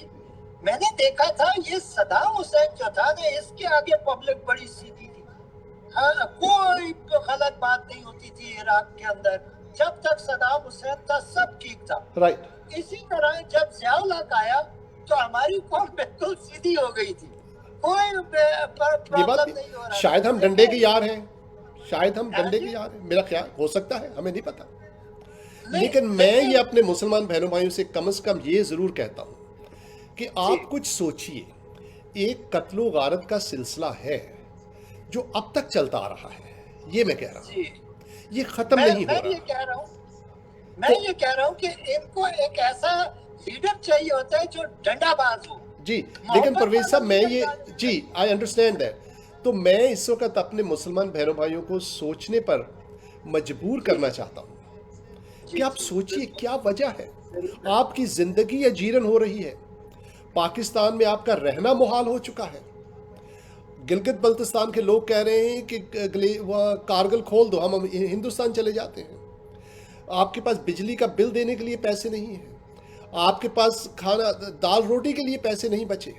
S3: میں نے دیکھا تھا یہ صدام حسین جو تھا نا، اس کے آگے پبلک بڑی سیدھی تھی. ہاں کوئی غلط بات نہیں ہوتی تھی عراق کے اندر. جب تک صدام حسین تھا سب ٹھیک تھا.
S2: رائٹ.
S3: اسی طرح جب ضیاء الحق آیا تو ہماری قوم بالکل سیدھی ہو گئی تھی. کوئی
S2: یہ بات
S3: پرابلم نہیں ہو رہا.
S2: شاید ہم ڈنڈے کے یار ہیں، شاید ہم ڈنڈے کے یار ہیں، میرا خیال ہو سکتا ہے، ہمیں نہیں پتا. لیکن میں یہ اپنے مسلمان بہنوں بھائیوں سے کم از کم یہ ضرور کہتا ہوں کہ آپ کچھ سوچئے. ایک قتل و غارت کا سلسلہ ہے جو اب تک چلتا آ رہا ہے. یہ میں کہہ رہا ہوں، یہ ختم نہیں ہو رہا.
S3: میں یہ کہہ رہا ہوں کہ ان کو ایک ایسا لیڈر چاہیے ہوتا ہے جو ڈنڈا باز ہو.
S2: جی لیکن پرویز صاحب میں یہ جی آئی انڈرسٹینڈ دیٹ. تو میں اس وقت اپنے مسلمان بہنوں بھائیوں کو سوچنے پر مجبور کرنا چاہتا ہوں کہ آپ سوچئے کیا وجہ ہے. آپ کی زندگی اجیرن ہو رہی ہے. پاکستان میں آپ کا رہنا محال ہو چکا ہے. گلگت بلتستان کے لوگ کہہ رہے ہیں کہ کارگل کھول دو، ہم ہندوستان چلے جاتے ہیں. آپ کے پاس بجلی کا بل دینے کے لیے پیسے نہیں ہیں. آپ کے پاس کھانا دال روٹی کے لیے پیسے نہیں بچے.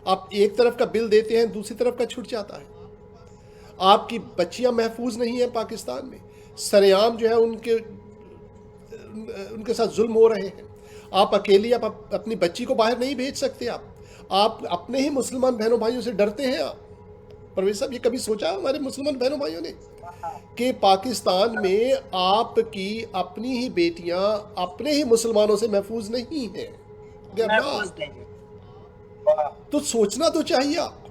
S2: آپ ایک طرف کا بل دیتے ہیں، دوسری طرف کا چھٹ جاتا ہے. آپ کی بچیاں محفوظ نہیں ہیں پاکستان میں. سرعام جو ہے ان کے ساتھ ظلم ہو رہے ہیں. آپ اکیلی آپ اپنی بچی کو باہر نہیں بھیج سکتے. آپ اپنے ہی مسلمان بہنوں بھائیوں سے ڈرتے ہیں. آپ پرویز صاحب یہ کبھی سوچا ہمارے مسلمان بہنوں بھائیوں نے کہ پاکستان میں آپ کی اپنی ہی بیٹیاں اپنے ہی مسلمانوں سے محفوظ نہیں ہیں؟
S3: محفوظ نہیں. واہ.
S2: تو سوچنا تو چاہیے آپ کو.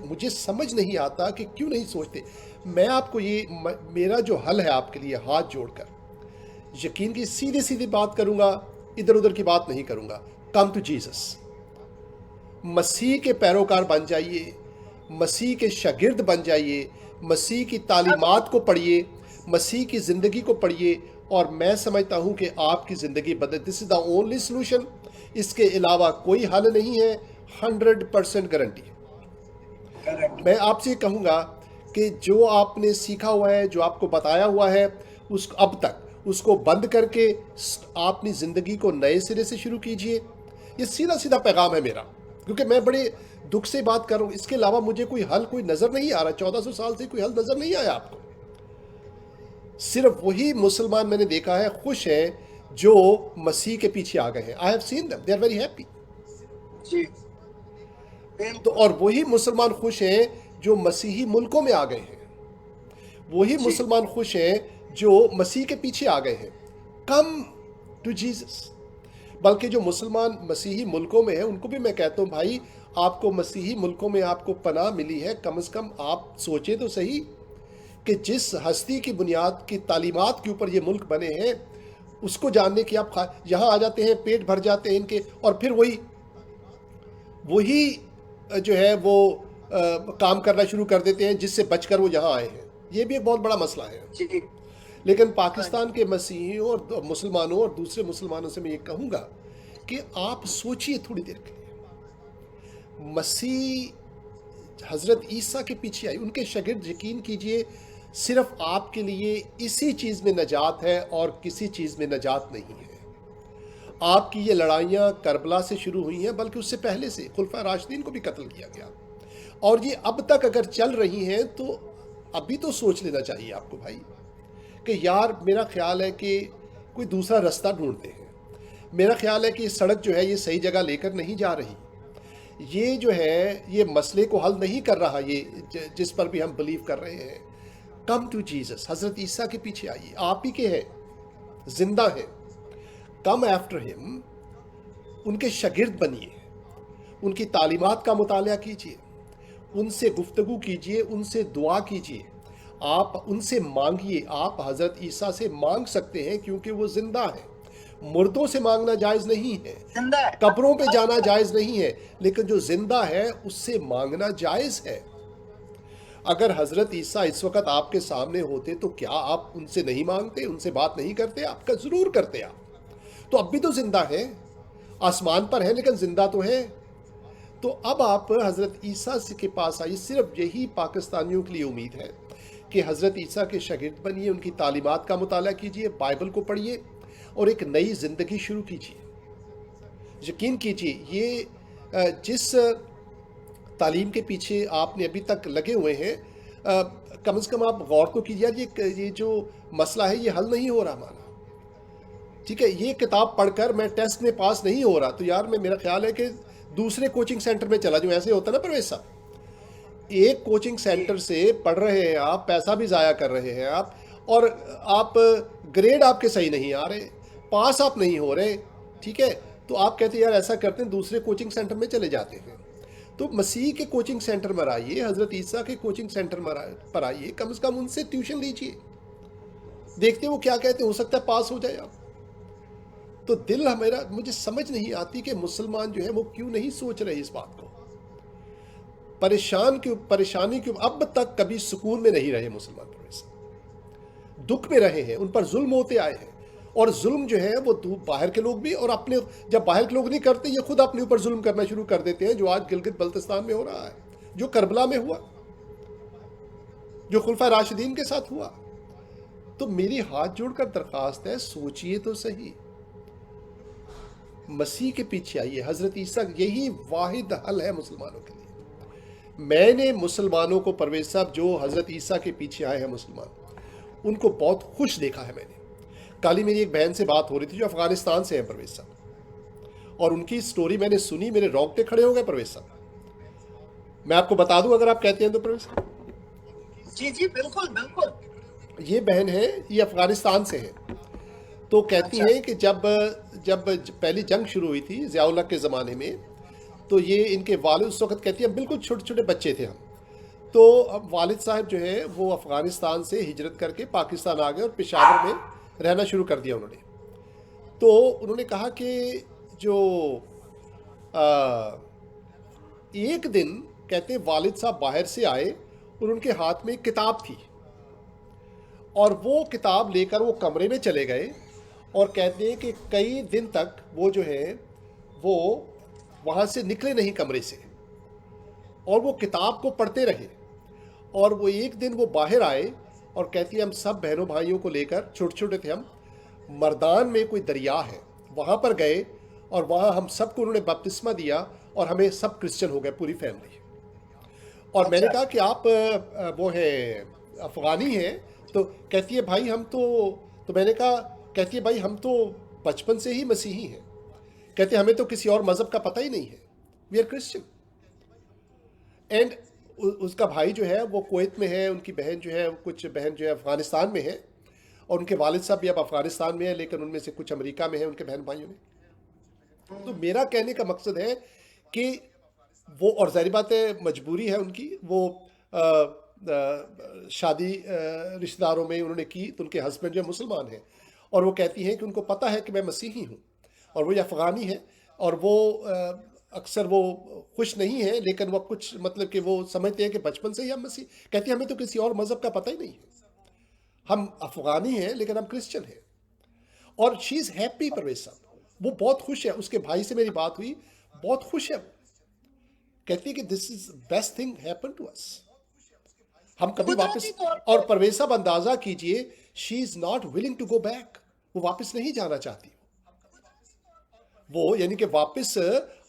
S2: مجھے سمجھ نہیں آتا کہ کیوں نہیں سوچتے. میں آپ کو میرا جو حل ہے آپ کے لیے ہاتھ جوڑ کر یقین کی سیدھی بات کروں گا, ادھر ادھر کی بات نہیں کروں گا. کم ٹو جیسس, مسیح کے پیروکار بن جائیے, مسیح کے شاگرد بن جائیے, مسیح کی تعلیمات کو پڑھیے, مسیح کی زندگی کو پڑھیے, اور میں سمجھتا ہوں کہ آپ کی زندگی بدل. دس از دا اونلی سلوشن. اس کے علاوہ کوئی حل نہیں ہے. 100% گارنٹی. میں آپ سے کہوں گا کہ جو آپ نے سیکھا ہوا ہے, جو آپ کو بتایا ہوا ہے, اب تک اس کو بند کر کے آپ اپنی زندگی کو نئے سرے سے شروع کیجئے. یہ سیدھا پیغام ہے میرا, کیونکہ میں بڑے دکھ سے بات کر رہا ہوں. اس کے علاوہ مجھے کوئی حل کوئی نظر نہیں آ رہا. 1400 سال سے کوئی حل نظر نہیں آیا آپ کو. صرف وہی مسلمان میں نے دیکھا ہے خوش ہیں جو مسیح کے پیچھے آ گئے ہیں. I have seen them. They are very happy.
S3: جی
S2: تو اور وہی مسلمان خوش ہیں جو مسیحی ملکوں میں آ گئے ہیں. وہی مسلمان خوش ہیں جو مسیح کے پیچھے آ گئے ہیں. Come to Jesus. بلکہ جو مسلمان مسیحی ملکوں میں ہیں ان کو بھی میں کہتا ہوں بھائی آپ کو مسیحی ملکوں میں آپ کو پناہ ملی ہے, کم از کم آپ سوچیں تو صحیح کہ جس ہستی کی بنیاد کی تعلیمات کے اوپر یہ ملک بنے ہیں اس کو جاننے کی آپ یہاں آ جاتے ہیں, پیٹ بھر جاتے ہیں ان کے, اور پھر وہی جو ہے وہ کام کرنا شروع کر دیتے ہیں جس سے بچ کر وہ یہاں آئے ہیں. یہ بھی ایک بہت بڑا مسئلہ ہے.
S3: جی
S2: لیکن پاکستان کے مسیحیوں اور مسلمانوں اور دوسرے مسلمانوں سے میں یہ کہوں گا کہ آپ سوچئے تھوڑی دیر کے لیے. مسیح حضرت عیسیٰ کے پیچھے آئی, ان کے شاگرد. یقین کیجئے صرف آپ کے لیے اسی چیز میں نجات ہے اور کسی چیز میں نجات نہیں ہے. آپ کی یہ لڑائیاں کربلا سے شروع ہوئی ہیں, بلکہ اس سے پہلے سے خلفائے راشدین کو بھی قتل کیا گیا, اور یہ اب تک اگر چل رہی ہیں تو ابھی تو سوچ لینا چاہیے آپ کو بھائی کہ یار میرا خیال ہے کہ کوئی دوسرا رستہ ڈھونڈتے ہیں. میرا خیال ہے کہ یہ سڑک جو ہے یہ صحیح جگہ لے کر نہیں جا رہی. یہ جو ہے یہ مسئلے کو حل نہیں کر رہا, یہ جس پر بھی ہم بلیو کر رہے ہیں. Come to Jesus. حضرت عیسیٰ کے پیچھے آئیے, آپ ہی کے ہیں, زندہ ہیں. کم آفٹر ہم, ان کے شاگرد بنیے, ان کی تعلیمات کا مطالعہ کیجئے, ان سے گفتگو کیجئے, ان سے دعا کیجئے, آپ ان سے مانگیے. آپ حضرت عیسیٰ سے مانگ سکتے ہیں کیونکہ وہ زندہ ہیں. مردوں سے مانگنا جائز نہیں ہے, قبروں پہ جانا جائز نہیں ہے, لیکن جو زندہ ہے اس سے مانگنا جائز ہے. اگر حضرت عیسیٰ اس وقت آپ کے سامنے ہوتے تو کیا آپ ان سے نہیں مانگتے, ان سے بات نہیں کرتے؟ آپ کا ضرور کرتے. آپ تو اب بھی تو زندہ ہیں, آسمان پر ہیں لیکن زندہ تو ہیں. تو اب آپ حضرت عیسیٰ کے پاس آئیے. صرف یہی پاکستانیوں کے لیے امید ہے کہ حضرت عیسیٰ کے شاگرد بنیے, ان کی تعلیمات کا مطالعہ کیجئے, بائبل کو پڑھیے اور ایک نئی زندگی شروع کیجئے. یقین کیجئے یہ جس تعلیم کے پیچھے آپ نے ابھی تک لگے ہوئے ہیں, کم از کم آپ غور تو کیجئے. یہ جو مسئلہ ہے یہ حل نہیں ہو رہا ہمارا. ٹھیک ہے, یہ کتاب پڑھ کر میں ٹیسٹ میں پاس نہیں ہو رہا تو یار میرا خیال ہے کہ دوسرے کوچنگ سینٹر میں چلا جاؤں. ایسے ہوتا نا پرویز صاحب, ایک کوچنگ سینٹر سے پڑھ رہے ہیں آپ, پیسہ بھی ضائع کر رہے ہیں آپ, اور آپ گریڈ آپ کے صحیح نہیں آ رہے, پاس آپ نہیں ہو رہے. ٹھیک ہے, تو آپ کہتے ہیں یار ایسا کرتے ہیں دوسرے کوچنگ سینٹر میں چلے جاتے ہیں. تو مسیح کے کوچنگ سینٹر میں آئیے, حضرت عیسیٰ کے کوچنگ سینٹر پر آئیے, کم از کم ان سے ٹیوشن لیجئے, دیکھتے ہیں وہ کیا کہتے ہیں, ہو سکتا ہے پاس ہو جائے آپ. تو دل میرا, مجھے سمجھ نہیں آتی کہ مسلمان جو ہے وہ کیوں نہیں سوچ رہے اس بات کو. پریشانی کیوں اب تک کبھی سکون میں نہیں رہے مسلمان, دکھ میں رہے ہیں, ان پر ظلم ہوتے آئے ہیں. اور ظلم جو ہے وہ باہر کے لوگ بھی, اور اپنے جب باہر کے لوگ نہیں کرتے یہ خود اپنے اوپر ظلم کرنا شروع کر دیتے ہیں, جو آج گلگت بلتستان میں ہو رہا ہے, جو کربلا میں ہوا, جو خلفائے راشدین کے ساتھ ہوا. تو میری ہاتھ جوڑ کر درخواست ہے, سوچئے تو صحیح, مسیح کے پیچھے آئیے. حضرت عیسیٰ یہی واحد حل ہے مسلمانوں کے لیے. میں نے مسلمانوں کو پرویز صاحب جو حضرت عیسیٰ کے پیچھے آئے ہیں مسلمان, ان کو بہت خوش دیکھا ہے میں نے. کل ہی میری ایک بہن سے بات ہو رہی تھی جو افغانستان سے ہیں پرویز صاحب, اور ان کی سٹوری میں نے سنی, میرے رونگٹے کھڑے ہو گئے پرویز صاحب. میں آپ کو بتا دوں اگر آپ کہتے ہیں تو پروفیسر صاحب،
S3: جی جی بالکل بالکل.
S2: یہ بہن ہے، یہ افغانستان سے ہے. تو کہتی
S3: اچھا.
S2: ہیں کہ جب پہلی جنگ شروع ہوئی تھی ضیاء اللہ کے زمانے میں، تو یہ ان کے والد اس وقت کہتی ہیں بالکل چھوٹے چھوٹے بچے تھے ہم. تو اب والد صاحب جو ہے وہ افغانستان سے ہجرت کر کے پاکستان آ گئے اور پشاور میں رہنا شروع کر دیا انہوں نے. تو انہوں نے کہا کہ جو ایک دن کہتے ہیں والد صاحب باہر سے آئے اور ان کے ہاتھ میں ایک کتاب تھی، اور وہ کتاب لے کر وہ کمرے میں چلے گئے، اور کہتے ہیں کہ کئی دن تک وہ جو ہے وہ وہاں سے نکلے نہیں کمرے سے، اور وہ کتاب کو پڑھتے رہے. اور وہ ایک دن وہ باہر آئے اور کہتی ہے ہم سب بہنوں بھائیوں کو لے کر، چھوٹے چھوٹے تھے ہم، مردان میں کوئی دریا ہے وہاں پر گئے، اور وہاں ہم سب کو انہوں نے بپتسمہ دیا اور ہمیں سب کرسچن ہو گئے پوری فیملی. اور میں نے
S3: اچھا.
S2: کہا کہ آپ وہ ہیں افغانی ہیں؟ تو کہتی ہے بھائی ہم تو میں نے کہا، کہتی ہے بھائی ہم تو بچپن سے ہی مسیحی ہیں. کہتے ہیں ہمیں تو کسی اور مذہب کا پتہ ہی نہیں ہے، وی آر کرسچن. اینڈ اس کا بھائی جو ہے وہ کویت میں ہے، ان کی بہن جو ہے، کچھ بہن جو ہے افغانستان میں ہے، اور ان کے والد صاحب بھی اب افغانستان میں ہیں، لیکن ان میں سے کچھ امریکہ میں ہیں ان کے بہن بھائیوں میں. تو میرا کہنے کا مقصد ہے کہ وہ، اور ظاہر بات ہے مجبوری ہے ان کی، وہ شادی رشتہ داروں میں انہوں نے کی، تو ان کے ہسبینڈ جو مسلمان ہیں، اور وہ کہتی ہیں کہ ان کو پتہ ہے کہ میں مسیحی ہوں، اور وہ یہ افغانی ہے، اور وہ اکثر وہ خوش نہیں ہیں، لیکن وہ کچھ مطلب کہ وہ سمجھتے ہیں کہ بچپن سے ہی ہم مسیح. کہتی ہیں ہمیں تو کسی اور مذہب کا پتہ ہی نہیں ہے، ہم افغانی ہیں لیکن ہم کرسچن ہیں. اور شی از ہیپی. پرویز صاحب وہ بہت خوش ہے. اس کے بھائی سے میری بات ہوئی، بہت خوش ہے وہ. کہتی ہے کہ this is best thing happen to us. ہم کبھی واپس،
S3: قدرتی طور
S2: اور
S3: پہ
S2: پرویز صاحب اندازہ کیجئے، she is not willing to go back. وہ واپس نہیں جانا چاہتی. وہ یعنی کہ واپس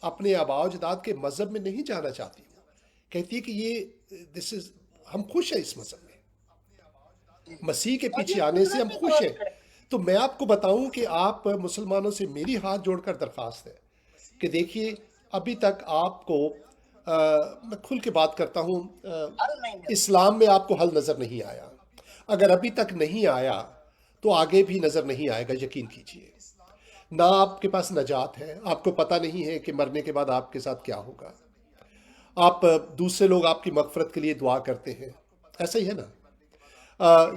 S2: اپنے آباء و اجداد کے مذہب میں نہیں جانا چاہتی. کہتی ہے کہ یہ دس از، ہم خوش ہیں اس مذہب میں، مسیح کے
S3: اور
S2: پیچھے
S3: یہ
S2: آنے سے ہم
S3: قدرتی
S2: خوش
S3: طور
S2: ہیں.
S3: پہ
S2: تو میں آپ کو بتاؤں کہ آپ مسلمانوں سے میری ہاتھ جوڑ کر درخواست ہے کہ دیکھیے ابھی تک آپ کو میں کھل کے بات کرتا ہوں،
S3: حل نہیں ملتا.
S2: اسلام میں آپ کو حل نظر نہیں آیا. اگر ابھی تک نہیں آیا تو آگے بھی نظر نہیں آئے گا، یقین کیجئے. نہ آپ کے پاس نجات ہے، آپ کو پتہ نہیں ہے کہ مرنے کے بعد آپ کے ساتھ کیا ہوگا. آپ دوسرے لوگ آپ کی مغفرت کے لیے دعا کرتے ہیں، ایسا ہی ہے نا.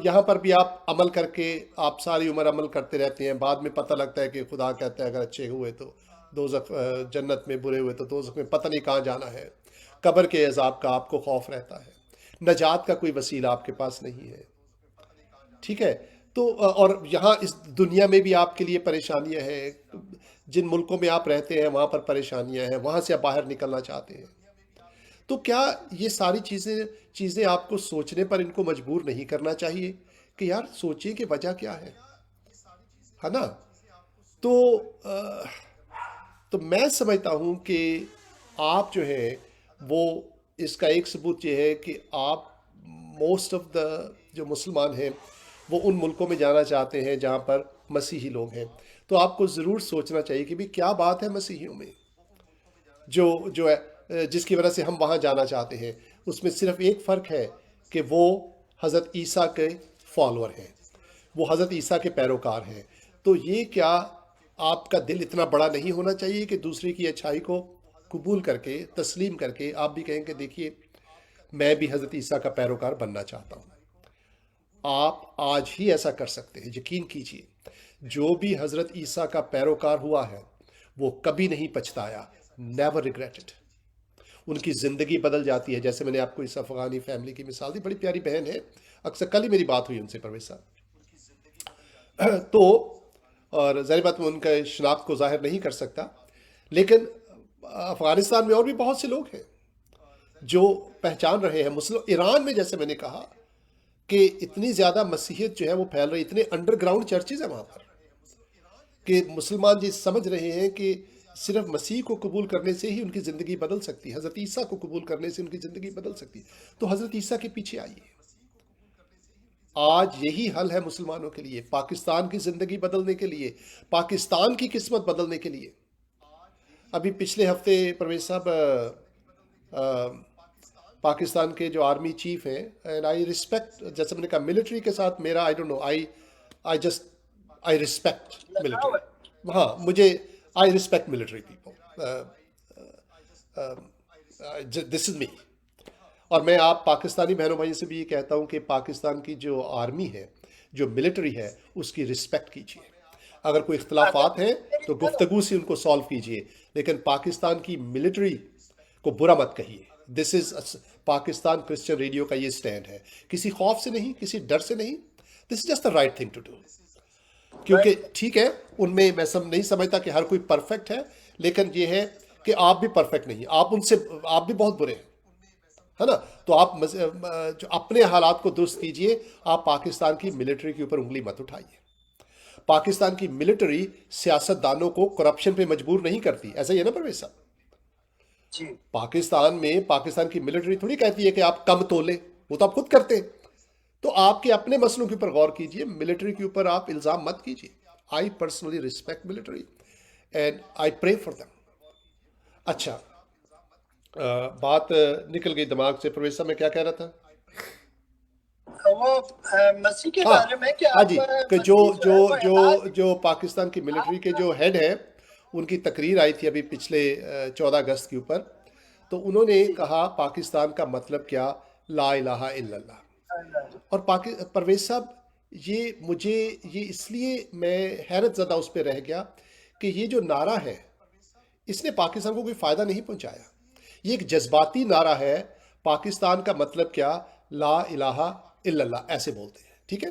S2: یہاں پر بھی آپ عمل کر کے آپ ساری عمر عمل کرتے رہتے ہیں، بعد میں پتہ لگتا ہے کہ خدا کہتا ہے اگر اچھے ہوئے تو دوزخ، جنت میں، برے ہوئے تو دوزخ میں، پتہ نہیں کہاں جانا ہے. قبر کے عذاب کا آپ کو خوف رہتا ہے، نجات کا کوئی وسیلہ آپ کے پاس نہیں ہے. ٹھیک ہے. تو اور یہاں اس دنیا میں بھی آپ کے لیے پریشانیاں ہیں، جن ملکوں میں آپ رہتے ہیں وہاں پر پریشانیاں ہیں، وہاں سے آپ باہر نکلنا چاہتے ہیں. تو کیا یہ ساری چیزیں آپ کو سوچنے پر ان کو مجبور نہیں کرنا چاہیے کہ یار سوچیں کہ وجہ کیا ہے نا. تو میں سمجھتا ہوں کہ آپ جو ہے وہ، اس کا ایک ثبوت یہ ہے کہ آپ موسٹ آف دا جو مسلمان ہیں وہ ان ملکوں میں جانا چاہتے ہیں جہاں پر مسیحی لوگ ہیں. تو آپ کو ضرور سوچنا چاہیے کہ بھی کیا بات ہے مسیحیوں میں جو ہے، جس کی وجہ سے ہم وہاں جانا چاہتے ہیں. اس میں صرف ایک فرق ہے کہ وہ حضرت عیسیٰ کے فالوور ہیں، وہ حضرت عیسیٰ کے پیروکار ہیں. تو یہ کیا آپ کا دل اتنا بڑا نہیں ہونا چاہیے کہ دوسرے کی اچھائی کو قبول کر کے، تسلیم کر کے آپ بھی کہیں کہ دیکھیے میں بھی حضرت عیسیٰ کا پیروکار بننا چاہتا ہوں. آپ آج ہی ایسا کر سکتے ہیں. یقین کیجئے جو بھی حضرت عیسیٰ کا پیروکار ہوا ہے وہ کبھی نہیں پچھتایا. Never regretted. ان کی زندگی بدل جاتی ہے. جیسے میں نے آپ کو اس افغانی فیملی کی مثال دی، بڑی پیاری بہن ہے، اکثر کل ہی میری بات ہوئی ان سے پرویز صاحب. تو اور ظاہر بات میں ان کا شناخت کو ظاہر نہیں کر سکتا، لیکن افغانستان میں اور بھی بہت سے لوگ ہیں جو پہچان رہے ہیں. ایران میں جیسے میں نے کہا کہ اتنی زیادہ مسیحیت جو ہے وہ پھیل رہی، اتنے انڈر گراؤنڈ چرچز ہیں وہاں پر کہ مسلمان جی سمجھ رہے ہیں کہ صرف مسیح کو قبول کرنے سے ہی ان کی زندگی بدل سکتی ہے، حضرت عیسیٰ کو قبول کرنے سے ان کی زندگی بدل سکتی ہے. تو حضرت عیسیٰ کے پیچھے آئیے. آج یہی حل ہے مسلمانوں کے لیے، پاکستان کی زندگی بدلنے کے لیے، پاکستان کی قسمت بدلنے کے لیے. ابھی پچھلے ہفتے پرویز صاحب پاکستان کے جو آرمی چیف ہیں، اینڈ آئی رسپیکٹ، جیسے میں نے کہا ملٹری کے ساتھ میرا I don't know, I respect military. ہاں مجھے I respect military people, this is me. اور میں آپ پاکستانی بہنوں بھائیوں سے بھی یہ کہتا ہوں کہ پاکستان کی جو آرمی ہے، جو ملٹری ہے، اس کی رسپیکٹ کیجیے. اگر کوئی اختلافات ہیں تو گفتگو سے ان کو سالو کیجیے، لیکن پاکستان کی ملٹری کو برا مت کہیے. دس از پاکستان کرسچن ریڈیو کا یہ سٹینڈ ہے، کسی خوف سے نہیں، کسی ڈر سے نہیں. This is just the right thing to do. کیونکہ ٹھیک ہے، ان میں میں نہیں سمجھتا کہ ہر کوئی پرفیکٹ ہے، لیکن یہ ہے کہ آپ بھی پرفیکٹ نہیں، آپ بھی بہت برے ہیں، ہے نا. تو آپ جو اپنے حالات کو درست کیجئے. آپ پاکستان کی ملٹری کے اوپر انگلی مت اٹھائیے. پاکستان کی ملٹری سیاست دانوں کو کرپشن پہ مجبور نہیں کرتی، ایسا ہی ہے نا پرویز صاحب؟
S3: جی
S2: پاکستان کی ملٹری تھوڑی کہتی ہے کہ آپ کم تولیں، وہ تو آپ خود کرتے ہیں. تو آپ کے اپنے مسئلوں کے اوپر غور کیجئے، ملٹری کے اوپر آپ الزام مت کیجئے. I personally respect military and I pray for them. اچھا، بات نکل گئی دماغ سے. پرویز صاحب میں کیا کہہ رہا تھا؟
S3: وہ مسیح کے
S2: ہاں
S3: بارے میں کہ
S2: ہاں جی، کہ جو پاکستان کی ملٹری کے جو ہیڈ ہیں، ان کی تقریر آئی تھی ابھی پچھلے 14 اگست کے اوپر. تو انہوں نے کہا پاکستان کا مطلب کیا، لا الہ الا اللہ. اور پرویز صاحب یہ اس لیے میں حیرت زدہ اس پہ رہ گیا کہ یہ جو نعرہ ہے، اس نے پاکستان کو کوئی فائدہ نہیں پہنچایا. یہ ایک جذباتی نعرہ ہے. پاکستان کا مطلب کیا، لا الہ الا اللہ، ایسے بولتے ہیں. ٹھیک ہے،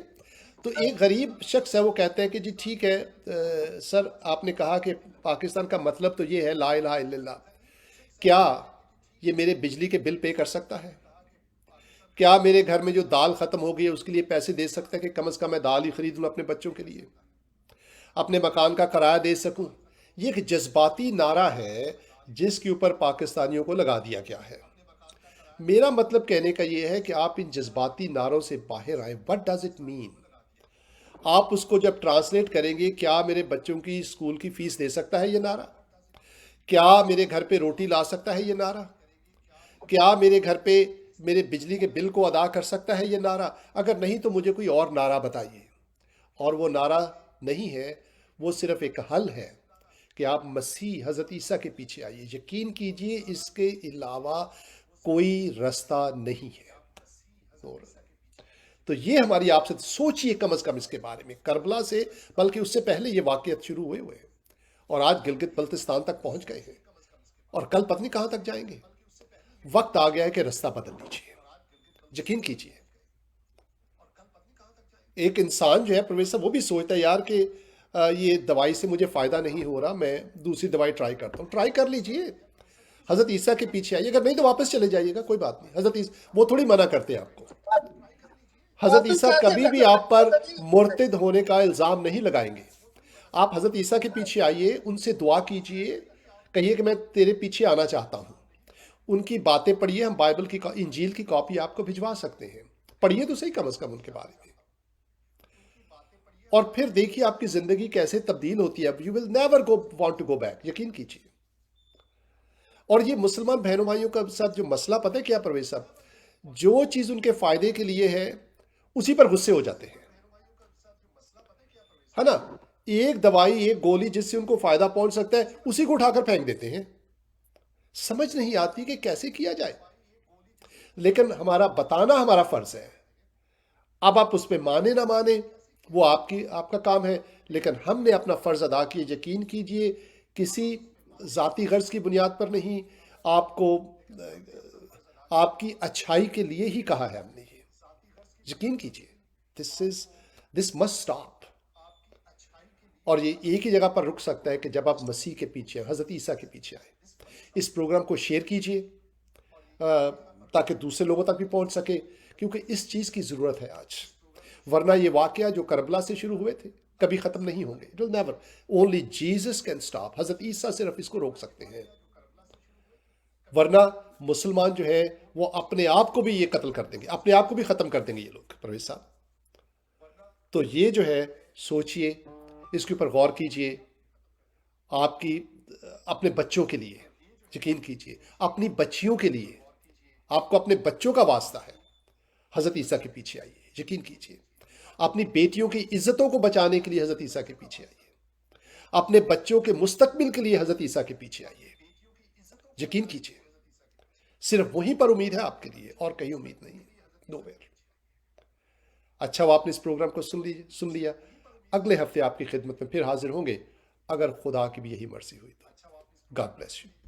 S2: تو ایک غریب شخص ہے، وہ کہتے ہیں کہ جی ٹھیک ہے سر، آپ نے کہا کہ پاکستان کا مطلب تو یہ ہے لا الہ الا اللہ. کیا یہ میرے بجلی کے بل پے کر سکتا ہے؟ کیا میرے گھر میں جو دال ختم ہو گئی ہے اس کے لیے پیسے دے سکتا ہے کہ کم از کم میں دال ہی خرید لوں اپنے بچوں کے لیے، اپنے مکان کا کرایہ دے سکوں؟ یہ ایک جذباتی نعرہ ہے جس کے اوپر پاکستانیوں کو لگا دیا گیا ہے. میرا مطلب کہنے کا یہ ہے کہ آپ ان جذباتی نعروں سے باہر آئیں. What does it mean? آپ اس کو جب ٹرانسلیٹ کریں گے، کیا میرے بچوں کی اسکول کی فیس دے سکتا ہے یہ نعرہ؟ کیا میرے گھر پہ روٹی لا سکتا ہے یہ نعرہ؟ کیا میرے گھر پہ میرے بجلی کے بل کو ادا کر سکتا ہے یہ نعرہ؟ اگر نہیں تو مجھے کوئی اور نعرہ بتائیے. اور وہ نعرہ نہیں ہے، وہ صرف ایک حل ہے کہ آپ مسیح حضرت عیسیٰ کے پیچھے آئیے. یقین کیجئے اس کے علاوہ کوئی رستہ نہیں ہے. تو یہ ہماری آپ سے سوچئے کم از کم اس کے بارے میں. کربلا سے، بلکہ اس سے پہلے یہ واقعات شروع ہوئے ہیں اور آج گلگت بلتستان تک پہنچ گئے ہیں، اور کل پتہ نہیں کہاں تک جائیں گے. وقت آ گیا ہے کہ رستہ بدل دیجیے. یقین کیجئے. ایک انسان جو ہے پرویز صاحب، وہ بھی سوچتا ہے یار کہ یہ دوائی سے مجھے فائدہ نہیں ہو رہا، میں دوسری دوائی ٹرائی کرتا ہوں. ٹرائی کر لیجئے، حضرت عیسیٰ کے پیچھے آئیے. اگر نہیں تو واپس چلے جائیے گا، کوئی بات نہیں. حضرت عیسیٰ وہ تھوڑی منع کرتے ہیں آپ کو. حضرت عیسیٰ کبھی بھی آپ پر مرتد ہونے کا الزام نہیں لگائیں گے. آپ حضرت عیسیٰ کے پیچھے آئیے، ان سے دعا کیجئے، کہیے کہ میں تیرے پیچھے آنا چاہتا ہوں. ان کی باتیں پڑھیے. ہم بائبل کی انجیل کی کاپی آپ کو بھجوا سکتے ہیں. پڑھیے تو صحیح کم از کم ان کے بارے میں، اور پھر دیکھیے آپ کی زندگی کیسے تبدیل ہوتی ہے. You will never want to go back. یقین کیجیے. اور یہ مسلمان بہنوں بھائیوں کا ساتھ جو مسئلہ پتہ ہے کیا پرویز صاحب، جو چیز ان کے فائدے کے لیے ہے اسی پر غصے ہو جاتے ہیں، ہے نا. ایک دوائی، ایک گولی جس سے ان کو فائدہ پہنچ سکتا ہے، اسی کو اٹھا کر پھینک دیتے ہیں. سمجھ نہیں آتی کہ کیسے کیا جائے. لیکن ہمارا بتانا ہمارا فرض ہے. اب آپ اس پہ مانے نہ مانے وہ آپ کا کام ہے، لیکن ہم نے اپنا فرض ادا کیا. یقین کیجئے کسی ذاتی غرض کی بنیاد پر نہیں، آپ کو آپ کی اچھائی کے لیے ہی کہا ہے ہم نے. یہ یقین کیجئے. This must stop. اور یہ ایک ہی جگہ پر رک سکتا ہے کہ جب آپ مسیح کے پیچھے آئیں، حضرت عیسیٰ کے پیچھے آئیں. اس پروگرام کو شیئر کیجئے تاکہ دوسرے لوگوں تک بھی پہنچ سکے، کیونکہ اس چیز کی ضرورت ہے آج. ورنہ یہ واقعہ جو کربلا سے شروع ہوئے تھے کبھی ختم نہیں ہوں گے. It will never. Only Jesus can stop. حضرت عیسیٰ صرف اس کو روک سکتے ہیں. ورنہ مسلمان جو ہے وہ اپنے آپ کو بھی یہ قتل کر دیں گے، اپنے آپ کو بھی ختم کر دیں گے یہ لوگ. پرویز صاحب، تو یہ جو ہے سوچئے، اس کے اوپر غور کیجئے. آپ کی اپنے بچوں کے لیے، یقین کیجئے اپنی بچیوں کے لیے آپ کو اپنے بچوں کا واسطہ ہے، حضرت عیسیٰ کے پیچھے آئیے، یقین کیجیے۔ اپنی بیٹیوں کی عزتوں کو بچانے کے لیے حضرت عیسیٰ کے پیچھے آئیے، اپنے بچوں کے مستقبل کے لیے حضرت عیسیٰ کے پیچھے آئیے، یقین کیجیے۔ صرف وہیں پر امید ہے آپ کے لیے، اور کہیں امید نہیں ہے، نو ویئر۔ اچھا وہ آپ نے اس پروگرام کو سن لیا۔ اگلے ہفتے آپ کی خدمت میں پھر حاضر ہوں گے، اگر خدا کی بھی یہی مرضی ہوئی تو۔ God bless you.